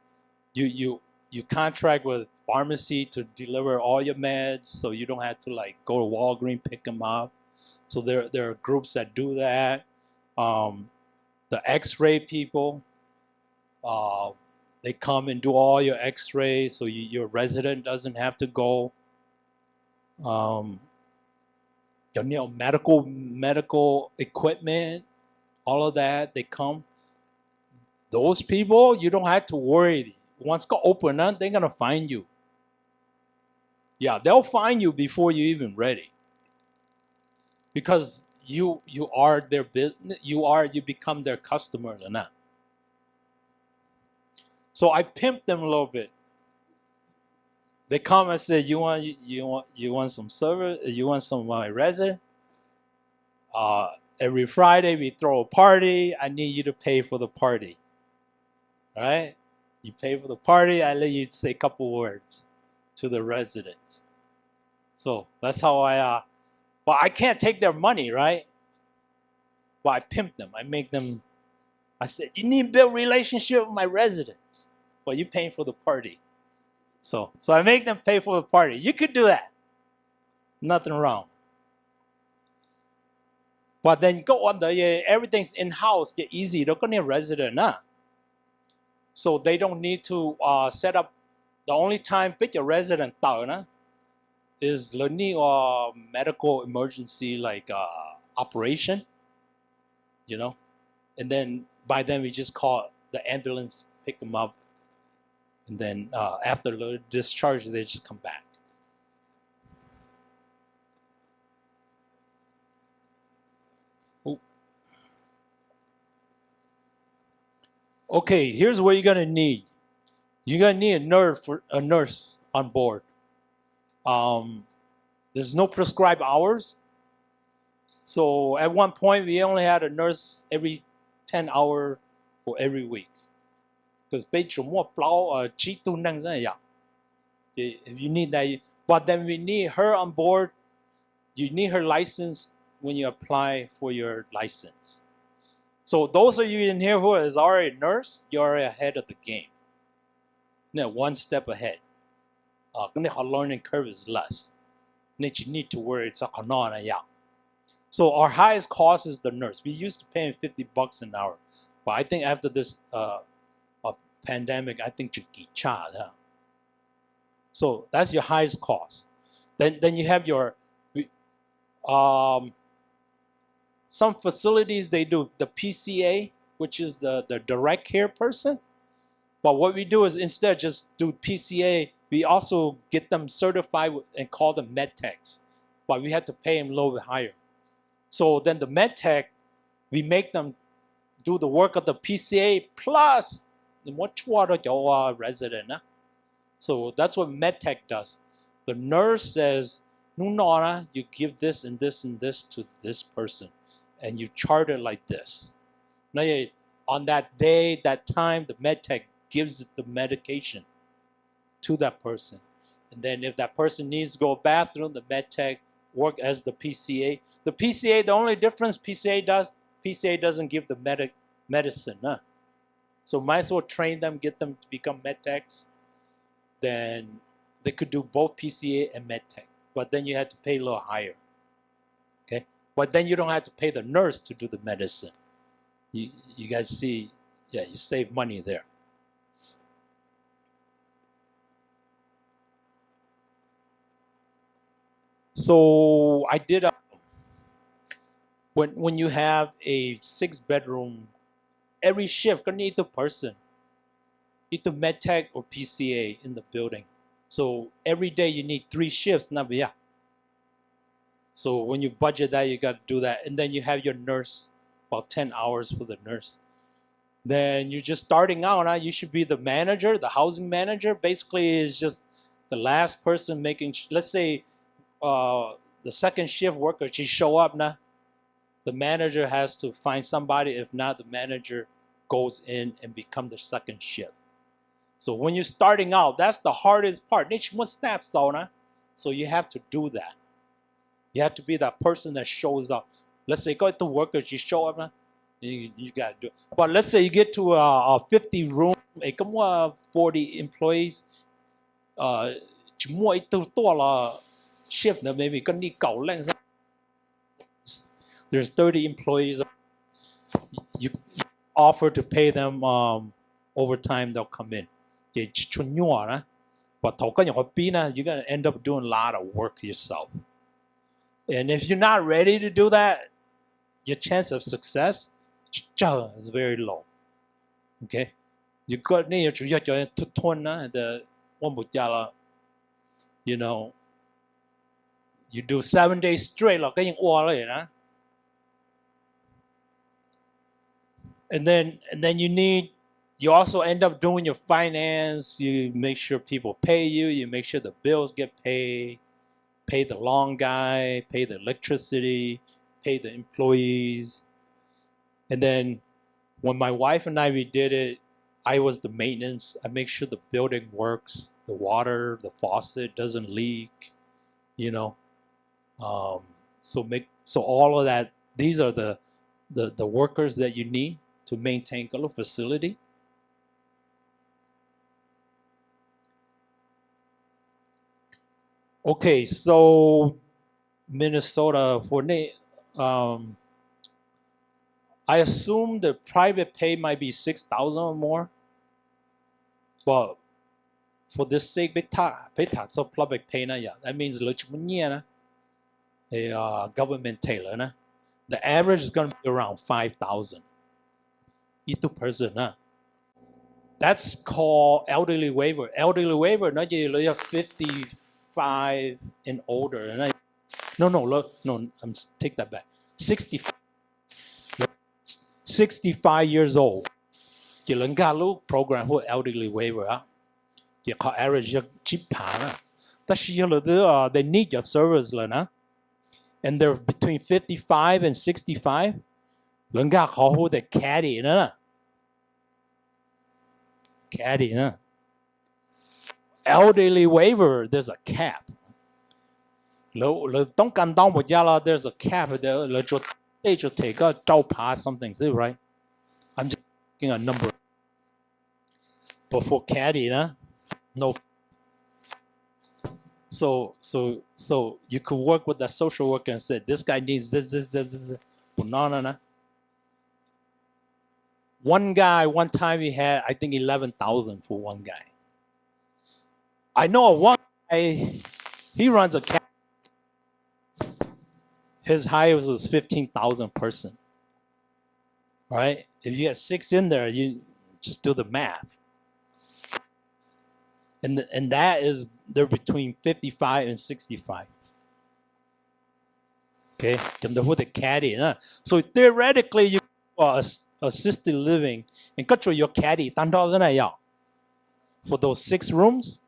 you contract with pharmacy to deliver all your meds, so you don't have to like go to Walgreens, pick them up. So there are groups that do that. The X-ray people, they come and do all your X-rays, so your resident doesn't have to go. Medical equipment, all of that, they come. Those people, you don't have to worry. Once it's open up, they're gonna find you. Yeah, they'll find you before you're even ready. Because you are their business, you become their customer or not. So I pimp them a little bit. They come and say, you want some service? You want some resin? Every Friday we throw a party. I need you to pay for the party. All right? You pay for the party. I let you say a couple words to the residents. So that's how but I can't take their money, right? But I pimp them. I make them. I said, you need to build relationship with my residents, but you're paying for the party. So I make them pay for the party. You could do that. Nothing wrong. But then go on everything's in-house, get easy. They're going to resident, nah. So they don't need to set up. The only time pick your resident Thao, is learning or medical emergency like operation, and then by then we just call the ambulance, pick them up, and then after the discharge they just come back. Ooh. Okay, here's what you're gonna need. You're gonna need a nurse on board. There's no prescribed hours. So at one point, we only had a nurse every 10 hours for every week. Because if you need that, but then we need her on board. You need her license when you apply for your license. So those of you in here who is already a nurse, you're already ahead of the game. One step ahead. Our learning curve is less. You need to worry. So our highest cost is the nurse. We used to pay $50 an hour, but I think after this pandemic, I think so that's your highest cost. Then you have your some facilities, they do the PCA, which is the direct care person. But what we do is instead of just do PCA, we also get them certified and call them medtechs. But we had to pay them a little bit higher. So then the medtech, we make them do the work of the PCA plus the resident. So that's what medtech does. The nurse says, you give this and this and this to this person, and you chart it like this. Now, on that day, that time, the medtech gives the medication to that person. And then if that person needs to go to the bathroom, the medtech work as the PCA. The PCA, the only difference PCA doesn't give the medicine. So might as well train them, get them to become medtechs. Then they could do both PCA and medtech. But then you have to pay a little higher. Okay? But then you don't have to pay the nurse to do the medicine. You guys see, yeah, you save money there. So I did when you have a 6-bedroom, every shift gonna need the person, either medtech or PCA in the building. So every day you need 3 shifts, So when you budget that, you got to do that, and then you have your nurse, about 10 hours for the nurse. Then you're just starting out. You should be the manager, the housing manager. Basically, is just the last person making. Let's say the second shift worker, she show up now. The manager has to find somebody. If not, the manager goes in and become the second shift. So when you're starting out, that's the hardest part. So you have to do that. You have to be that person that shows up. Let's say go to worker, you show up now. You got to do it. But let's say you get to a 50 room, 40 employees. Shift maybe there's 30 employees. You offer to pay them overtime, they'll come in. But you're gonna end up doing a lot of work yourself. And if you're not ready to do that, your chance of success is very low. Okay? You got you do 7 days straight, and then you also end up doing your finance. You make sure people pay you. You make sure the bills get paid. Pay the lawn guy, pay the electricity, pay the employees. And then when my wife and we did it, I was the maintenance. I make sure the building works, the water, the faucet doesn't leak, So all of that, these are the workers that you need to maintain a facility. Okay, so Minnesota, I assume the private pay might be 6,000 or more, but for this sake, so public pay that means a government tailor. The average is going to be around 5,000 each person. That's called elderly waiver. Elderly waiver, not you 55 and older. No, I'm take that back. 65 years old. You learn program for elderly waiver. You call average cheap time. They need your service, and they're between 55 and 65. Learn who the caddy, Elderly waiver, there's a cap. don't can down with yellow. There's a cap there. They should take a job pass something. Is it right? I'm just taking a number. But for caddy, no. So you could work with the social worker and say this guy needs this. But no. One guy, one time he had, I think 11,000 for one guy. I know one guy, he runs a caddy. His highest was 15,000 person. Right? If you had 6 in there, you just do the math. And that is, they're between 55 and 65. Okay, with the caddy. So theoretically, you are assisted living and control your caddy. For those 6 rooms,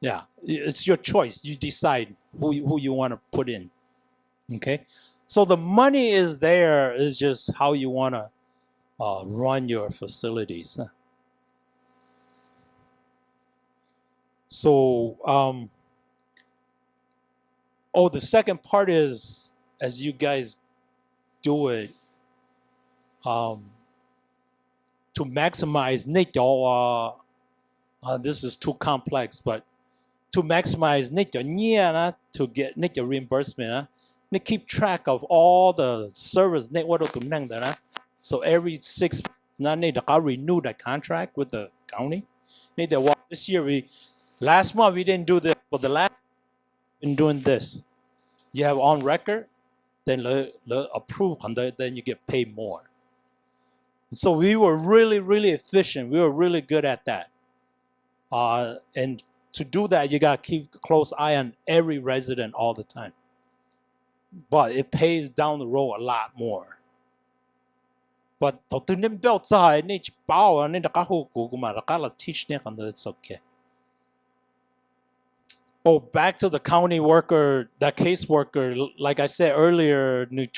yeah, it's your choice. You decide who you want to put in. Okay, so the money is there. It's just how you want to run your facilities. So, the second part is, as you guys do it, to maximize this is too complex, but to maximize to get reimbursement, they keep track of all the service so every 6 months they renew the contract with the county. This year last month we didn't do this, but the last been doing this. You have on record, then approve, and then you get paid more. So we were really, really efficient. We were really good at that. And to do that, you got to keep a close eye on every resident all the time. But it pays down the road a lot more. But it's okay. Oh, back to the county worker, that case worker, like I said earlier, the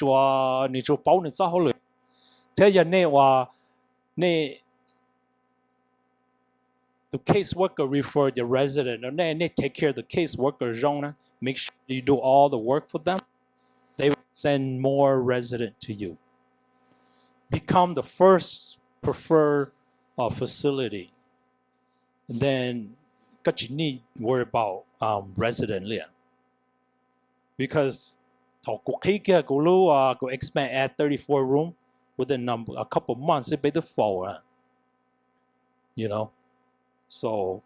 caseworker refer the resident, and they take care of the caseworker, make sure you do all the work for them. They will send more resident to you. Become the first preferred facility. And then you need to worry about resident. Because go expand, add 34 room within a couple months, it better fall. You know? So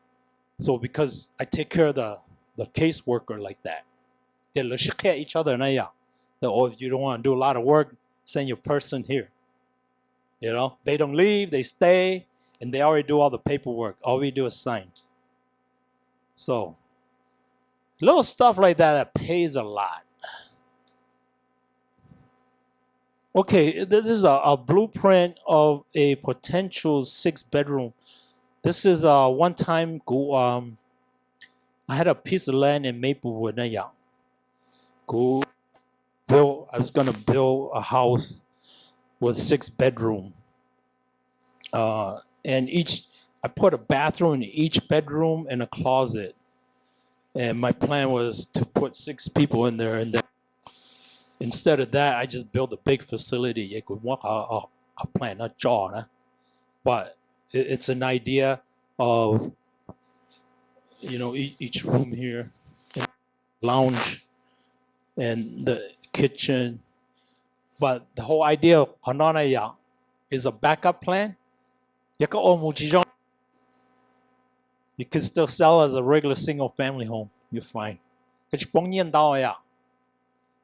because I take care of the caseworker like that, they look at each other and if you don't want to do a lot of work, send your person here. You know, they don't leave, they stay, and they already do all the paperwork. All we do is sign. So little stuff like that pays a lot. Okay, this is a blueprint of a potential 6-bedroom. This is one time I had a piece of land in Maplewood. I was gonna build a house with 6 bedroom. And I put a bathroom in each bedroom and a closet. And my plan was to put 6 people in there, and then instead of that, I just built a big facility. You could walk a plan, not jaw, but it's an idea of, each room here, lounge, and the kitchen. But the whole idea of Hananaya is a backup plan. You can still sell as a regular single family home. You're fine.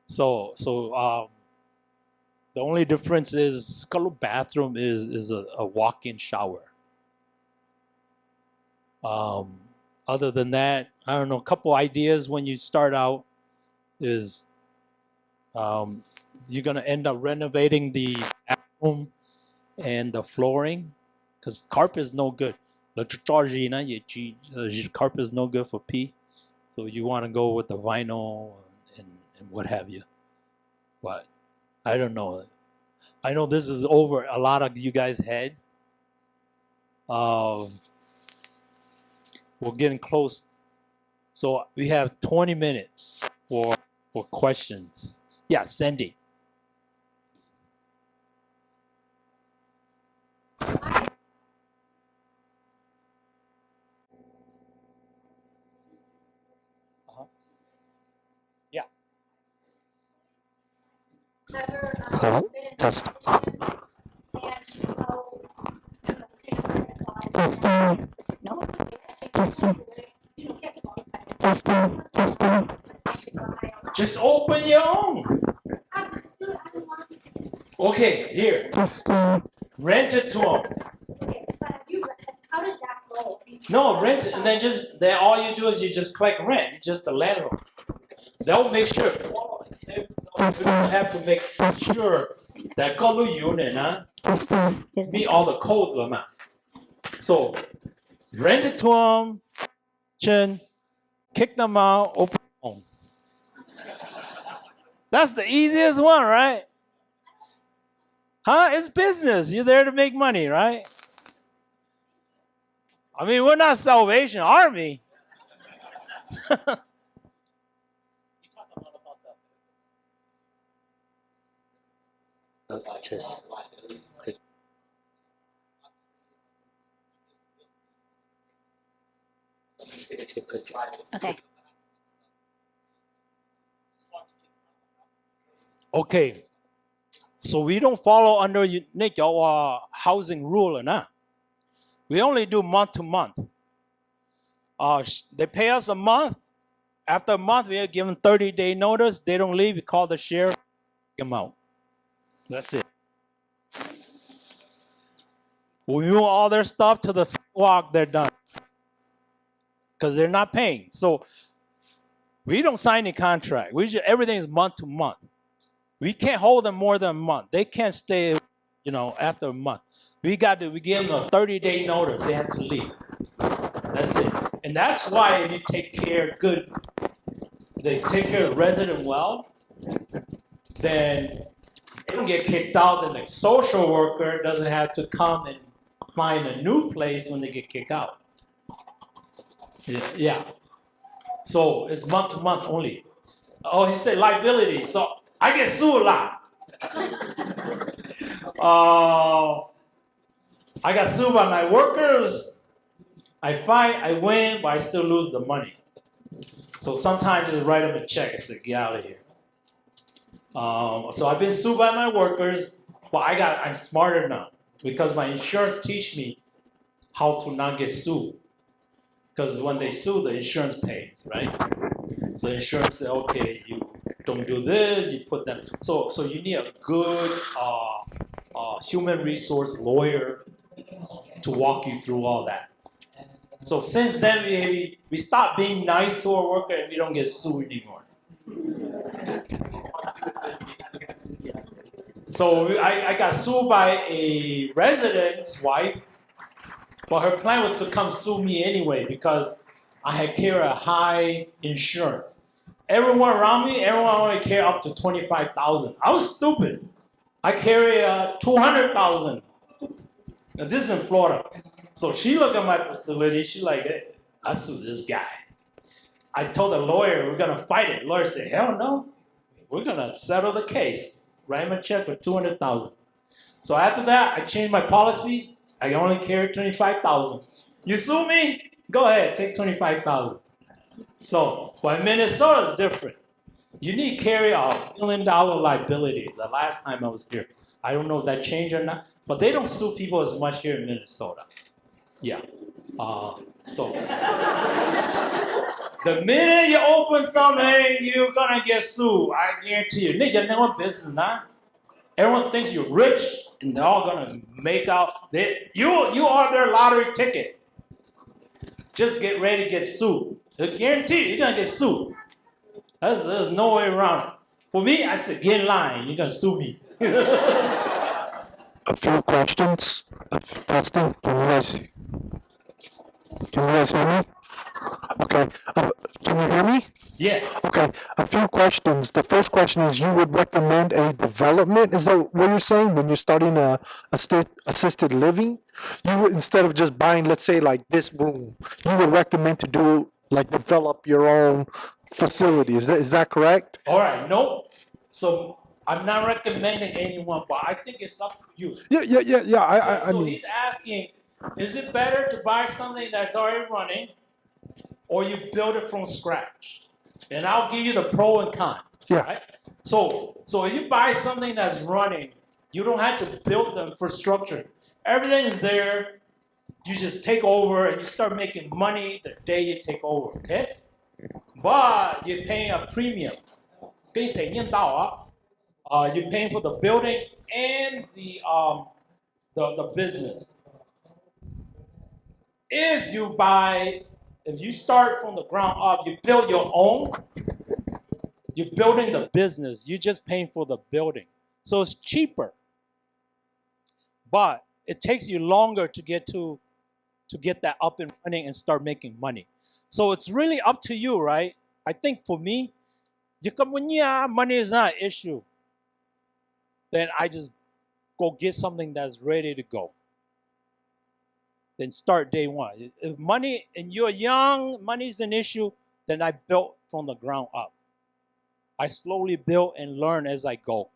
So the only difference is bathroom is a walk-in shower. Other than that, I don't know. A couple ideas when you start out is you're gonna end up renovating the bathroom and the flooring, because carpet is no good. The carpet is no good for pee, so you want to go with the vinyl and what have you. But I don't know. I know this is over a lot of you guys' head. We're getting close So we have 20 minutes for questions. Yeah, Sandy. Yeah. Hello? Test. Testing. No. Testing. Testing. Testing. Just open your own. Okay, here. Testing. Rent it to them. How does that go? No, rent it, and then all you do is you just collect rent. You're just the landlord. They'll make sure. You don't have to make sure that all the unit Testing. meet all the code limit. So rent it to them, Chen, kick them out, open home. That's the easiest one, right? Huh? It's business. You're there to make money, right? I mean, we're not Salvation Army. Just if you could. Okay. Okay. So we don't follow under Nick our housing rule or not. We only do month to month. They pay us a month. After a month, we give them 30-day notice. They don't leave. We call the sheriff, kick them out. That's it. We move all their stuff to the sidewalk. They're done because they're not paying. So we don't sign any contract. Everything is month to month. We can't hold them more than a month. They can't stay, after a month. We give them a 30-day notice. They have to leave. That's it. And that's why if you take care they take care of the resident well, then they don't get kicked out. And the social worker doesn't have to come and find a new place when they get kicked out. Yeah. So it's month to month only. Oh, he said liability. So I get sued a lot. I got sued by my workers. I fight, I win, but I still lose the money. So sometimes I just write them a check and say, get out of here. So I've been sued by my workers, but I'm smarter now because my insurance teach me how to not get sued. Because when they sue, the insurance pays, right? So the insurance says, okay, you don't do this, you put them. So you need a good human resource lawyer to walk you through all that. So since then, we stopped being nice to our worker and we don't get sued anymore. So I got sued by a resident's wife, but her plan was to come sue me anyway because I had carried a high insurance. Everyone around me, everyone only carried up to $25,000. I was stupid. I carry $200,000. Now this is in Florida. So she looked at my facility. She's like, hey, I sue this guy. I told the lawyer we're gonna fight it. The lawyer said, hell no, we're gonna settle the case. Write him a check for $200,000. So after that, I changed my policy. I only carry $25,000. You sue me? Go ahead, take $25,000. So, but in Minnesota it's different. You need to carry $1 million liability. The last time I was here, I don't know if that changed or not, but they don't sue people as much here in Minnesota. Yeah. So the minute you open something, you're gonna get sued. I guarantee you. Nigga, know what business now? Everyone thinks you're rich, and they're all gonna make out. You are their lottery ticket. Just get ready to get sued. I guarantee you, you're gonna get sued. There's no way around it. For me, I said, get in line. You're gonna sue me. A few questions. Testing. Can you guys hear me? Okay. Can you hear me? Yes. Okay. A few questions. The first question is, you would recommend a development? Is that what you're saying when you're starting a assisted living? You would, instead of just buying, let's say, like this room, you would recommend to do like develop your own facility. Is that correct? All right, no. So I'm not recommending anyone, but I think it's up to you. Yeah. I So mean, he's asking, is it better to buy something that's already running, or you build it from scratch? And I'll give you the pro and con. yeah. Right? So if you buy something that's running, you don't have to build the infrastructure. Everything is there. You just take over and you start making money the day you take over. Okay? But you're paying a premium. 给体验到啊, you're paying for the building and the business. If you start from the ground up, you build your own, you're building the business, you're just paying for the building. So it's cheaper. But it takes you longer to get that up and running and start making money. So it's really up to you, right? I think for me, money is not an issue. Then I just go get something that's ready to go. Then start day one. If money and you're young, money's an issue, then I built from the ground up. I slowly build and learn as I go.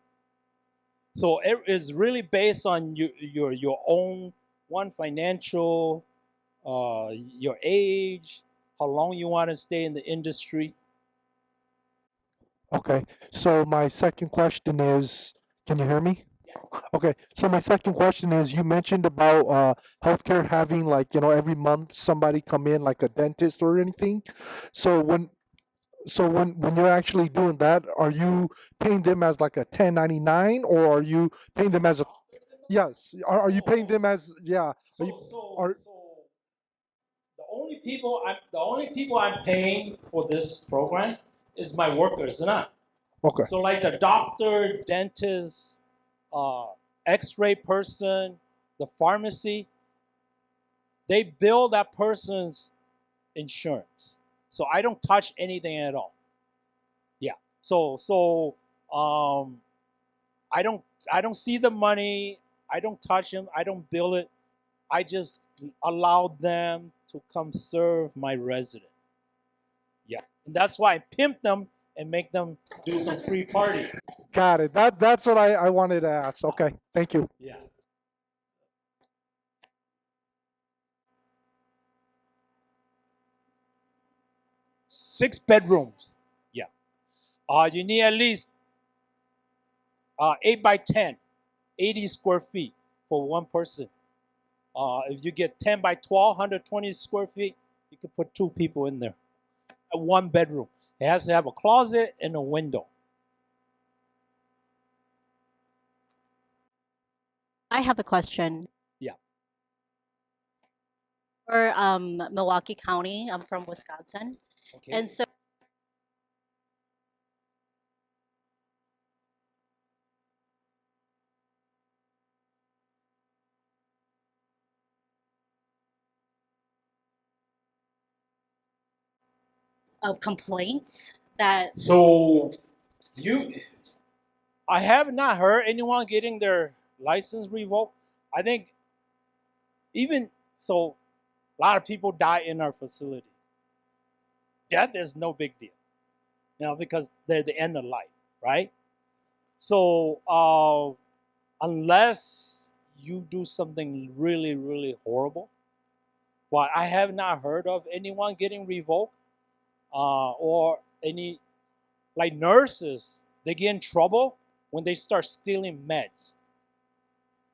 So it is really based on your own financial, your age, how long you want to stay in the industry. Okay. So my second question is, can you hear me? Okay. So my second question is, you mentioned about healthcare having, like, every month somebody come in, like a dentist or anything. So when you're actually doing that, are you paying them as like a 1099, or are you paying them as a, yes, are you paying them as, yeah, are you, are, The only people I'm paying for this program is my workers, not. okay. So like the doctor, dentist, uh, X-ray person, the pharmacy, they bill that person's insurance. So I don't touch anything at all. Yeah. So I don't see the money. I don't touch them. I don't bill it. I just allow them to come serve my resident. Yeah. And that's why I pimp them and make them do some free party. Got it. That's what I wanted to ask. Okay. Thank you. Yeah. Six bedrooms. Yeah. You need at least 8 by 10, 80 square feet for one person. If you get 10 by 12, 120 square feet, you can put two people in there. One bedroom. It has to have a closet and a window. I have a question. Yeah. For Milwaukee County, I'm from Wisconsin. Okay. And so of complaints that So I have not heard anyone getting their license revoked. I think even so, a lot of people die in our facility. Death is no big deal, because they're the end of life, right? So unless you do something really, really horrible, but I have not heard of anyone getting revoked, or any, like nurses, they get in trouble when they start stealing meds.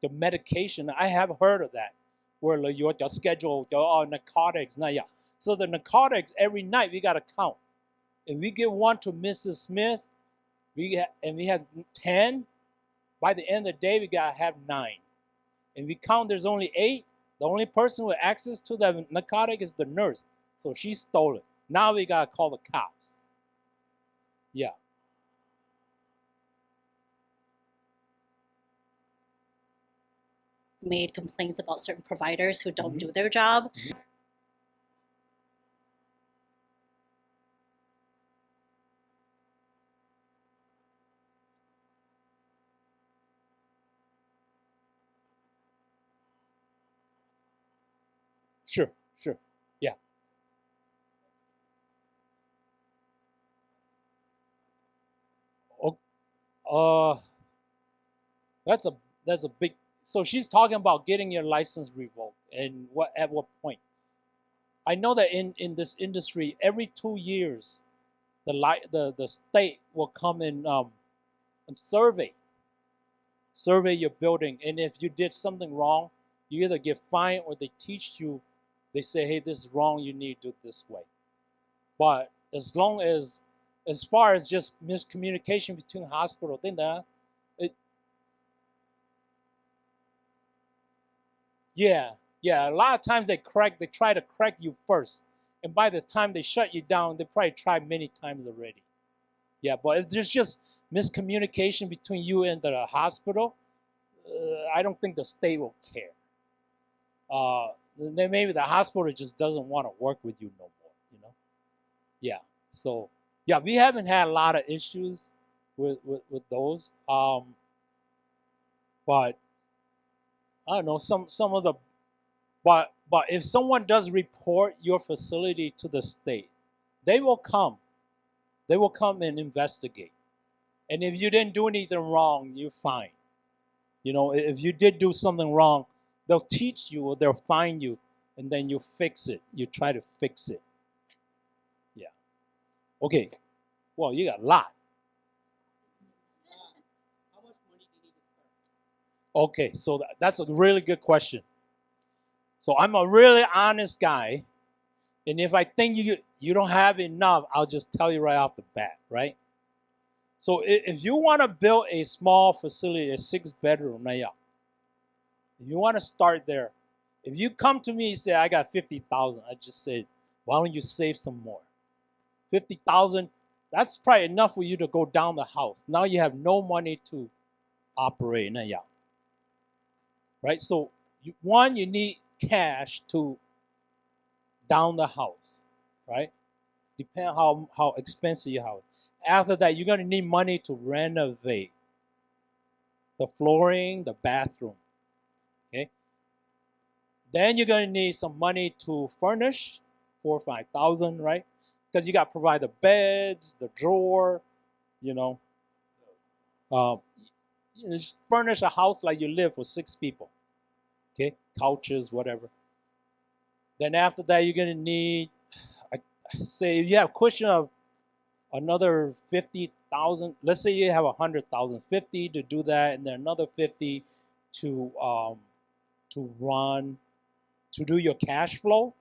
The medication, I have heard of that, where your schedule, your narcotics, yeah. So the narcotics, every night we got to count. If we give one to Mrs. Smith, we have 10, by the end of the day, we got to have 9. And we count there's only 8, the only person with access to the narcotic is the nurse. So she stole it. Now we got to call the cops. Yeah. made complaints about certain providers who don't Mhm. do their job. Sure. Yeah. Uh, that's a big. So she's talking about getting your license revoked, and at what point? I know that in this industry, every 2 years, the state will come and survey your building, and if you did something wrong, you either get fined or they teach you. They say, hey, this is wrong. You need to do it this way. But as far as just miscommunication between hospital, then yeah, a lot of times they try to crack you first, and by the time they shut you down, they probably tried many times already. Yeah, but if there's just miscommunication between you and the hospital, I don't think the state will care. Then maybe the hospital just doesn't want to work with you no more. Yeah. So yeah, we haven't had a lot of issues with those. But I don't know some of the. But if someone does report your facility to the state, they will come. They will come and investigate. And if you didn't do anything wrong, you're fine. If you did do something wrong, they'll teach you or they'll fine you, and then you fix it. You try to fix it. Yeah. Okay. Well, you got a lot. Okay, so that's a really good question. So I'm a really honest guy, and if I think you don't have enough, I'll just tell you right off the bat, right? So if you want to build a small facility, a 6-bedroom, if you want to start there, if you come to me and say, I got 50,000, I just say, why don't you save some more? 50,000, that's probably enough for you to go down the house. Now you have no money to operate, right? So you need cash to down the house, right? Depending how expensive your house. After that, you're going to need money to renovate the flooring, the bathroom. Okay. Then you're going to need some money to furnish, 4,000 or 5,000, right? Because you got to provide the beds, the drawer, just furnish a house like you live for 6 people. Okay, couches, whatever. Then after that, you're going to need, say, if you have a cushion of another 50,000. Let's say you have 100,000, 50 to do that, and then another 50 to do your cash flow.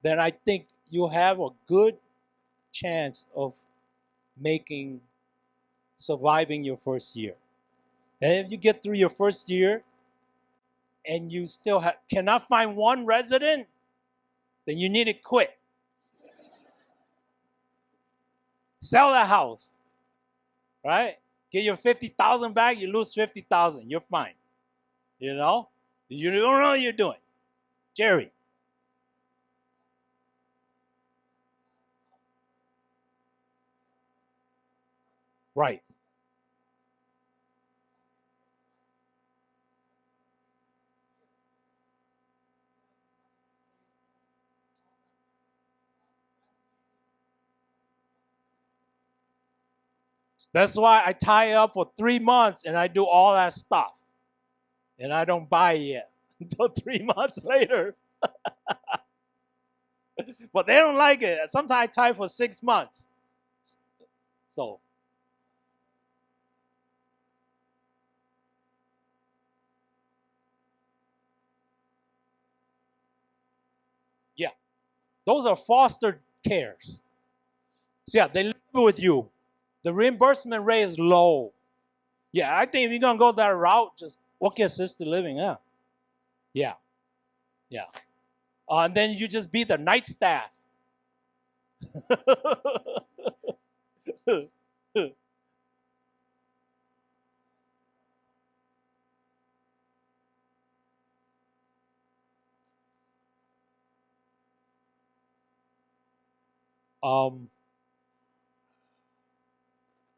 Then I think you'll have a good chance of surviving your first year. And if you get through your first year and you still cannot find one resident, then you need to quit. Sell the house, right? Get your 50,000 back, you lose 50,000, you're fine. You don't know what you're doing. Jerry. Right. That's why I tie up for 3 months and I do all that stuff. And I don't buy yet until 3 months later. But they don't like it. Sometimes I tie for 6 months. So. Yeah. Those are foster cares. So yeah, they live with you. The reimbursement rate is low. Yeah, I think if you're going to go that route, just work assisted living, yeah. Yeah. Yeah. And then you just be the night staff.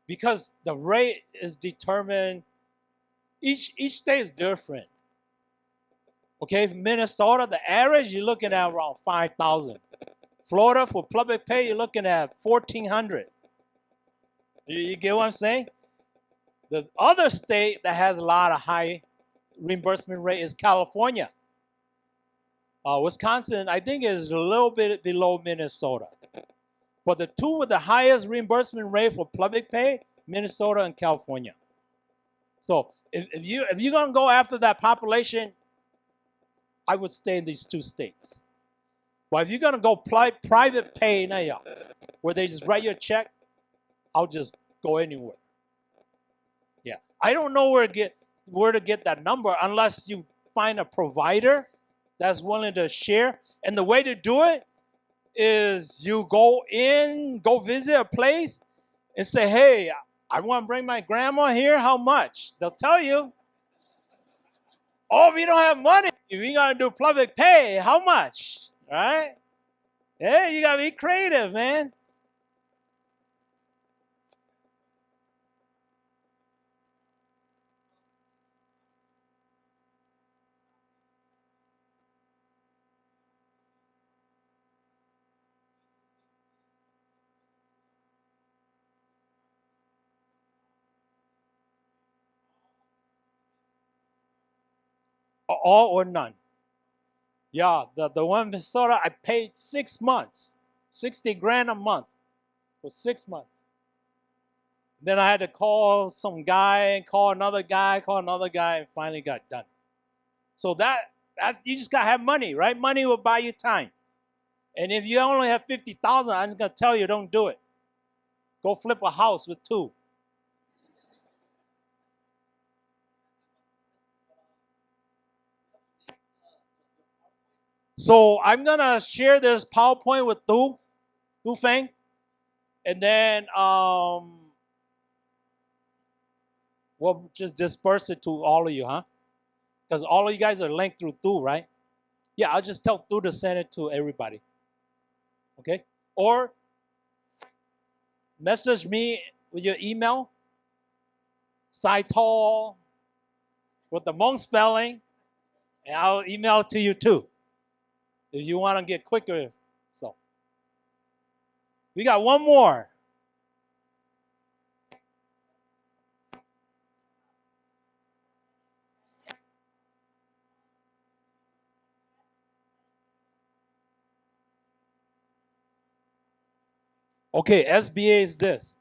Because the rate is determined, each state is different. Okay, Minnesota, the average, you're looking at around 5,000. Florida, for public pay, you're looking at 1,400. You get what I'm saying? The other state that has a lot of high reimbursement rate is California. Wisconsin, I think, is a little bit below Minnesota. But the two with the highest reimbursement rate for public pay, Minnesota and California. So if you're gonna go after that population, I would stay in these two states. But if you're gonna go private pay, where they just write you a check, I'll just go anywhere. Yeah, I don't know where to get that number unless you find a provider that's willing to share. And the way to do it is you go visit a place and say, hey, I want to bring my grandma here. How much? They'll tell you. Oh, if you don't have money, if you're going to do public pay, how much? Right? Yeah, you got to be creative, man. All or none. Yeah, the one in Minnesota, I paid 6 months, 60 grand a month for 6 months. Then I had to call some guy, call another guy, and finally got done. So that's you just gotta have money, right? Money will buy you time. And if you only have 50,000, I'm just gonna tell you, don't do it. Go flip a house with 2. So I'm gonna share this PowerPoint with Du Feng, and then we'll just disperse it to all of you, huh? Because all of you guys are linked through Du, right? Yeah, I'll just tell Du to send it to everybody. Okay? Or message me with your email, Thao with the Hmong spelling, and I'll email it to you too. If you want to get quicker. So we got one more. Okay, SBA is this.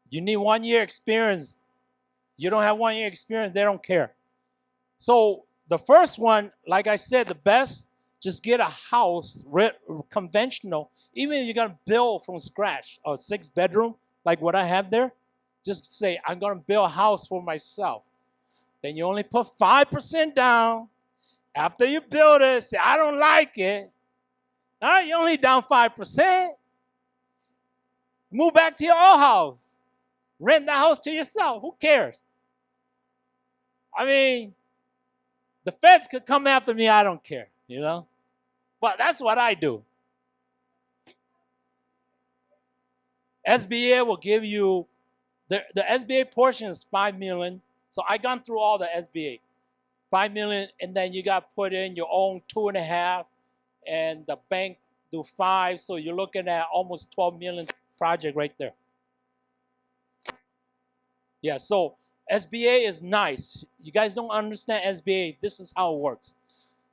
You need 1 year experience. You don't have 1 year experience, they don't care. So the first one, like I said, the best, just get a house, conventional. Even if you're going to build from scratch, a 6-bedroom, like what I have there, just say, I'm going to build a house for myself. Then you only put 5% down. After you build it, say, I don't like it. All right, you're only down 5%. Move back to your old house. Rent the house to yourself. Who cares? I mean, the feds could come after me. I don't care, you know? But that's what I do. SBA will give you, the SBA portion is $5 million. So I gone through all the SBA. $5 million, and then you got to put in your own 2.5, and the bank do 5. So you're looking at almost 12 million project right there. Yeah, so SBA is nice. You guys don't understand SBA. This is how it works.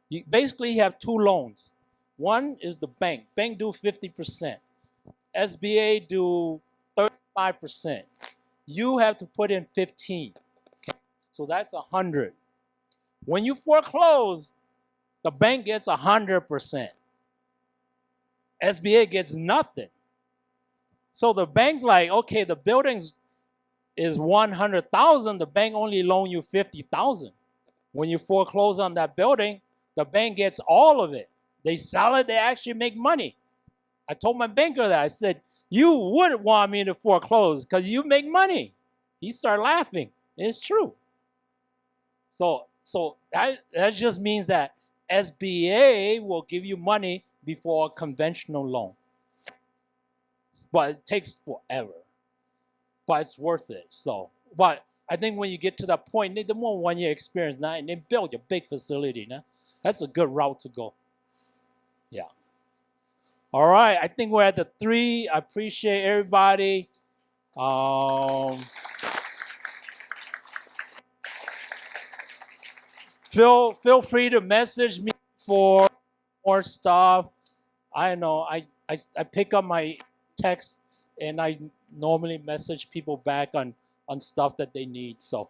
You basically have 2 loans. One is the bank. Bank do 50%. SBA do 35%. You have to put in 15. Okay. So that's 100. When you foreclose, the bank gets 100%. SBA gets nothing. So the bank's like, okay, the building's is 100,000. The bank only loan you 50,000. When you foreclose on that building, the bank gets all of it. They sell it. They actually make money. I told my banker that. I said, you would want me to foreclose because you make money. He started laughing. It's true. So that just means that SBA will give you money before a conventional loan. But it takes forever. But it's worth it. So, but I think when you get to that point, they want 1 year experience now, and then build your big facility now. That's a good route to go. Yeah. All right. I think we're at the 3. I appreciate everybody. feel free to message me for more stuff. I know I pick up my text and I normally message people back on stuff that they need. So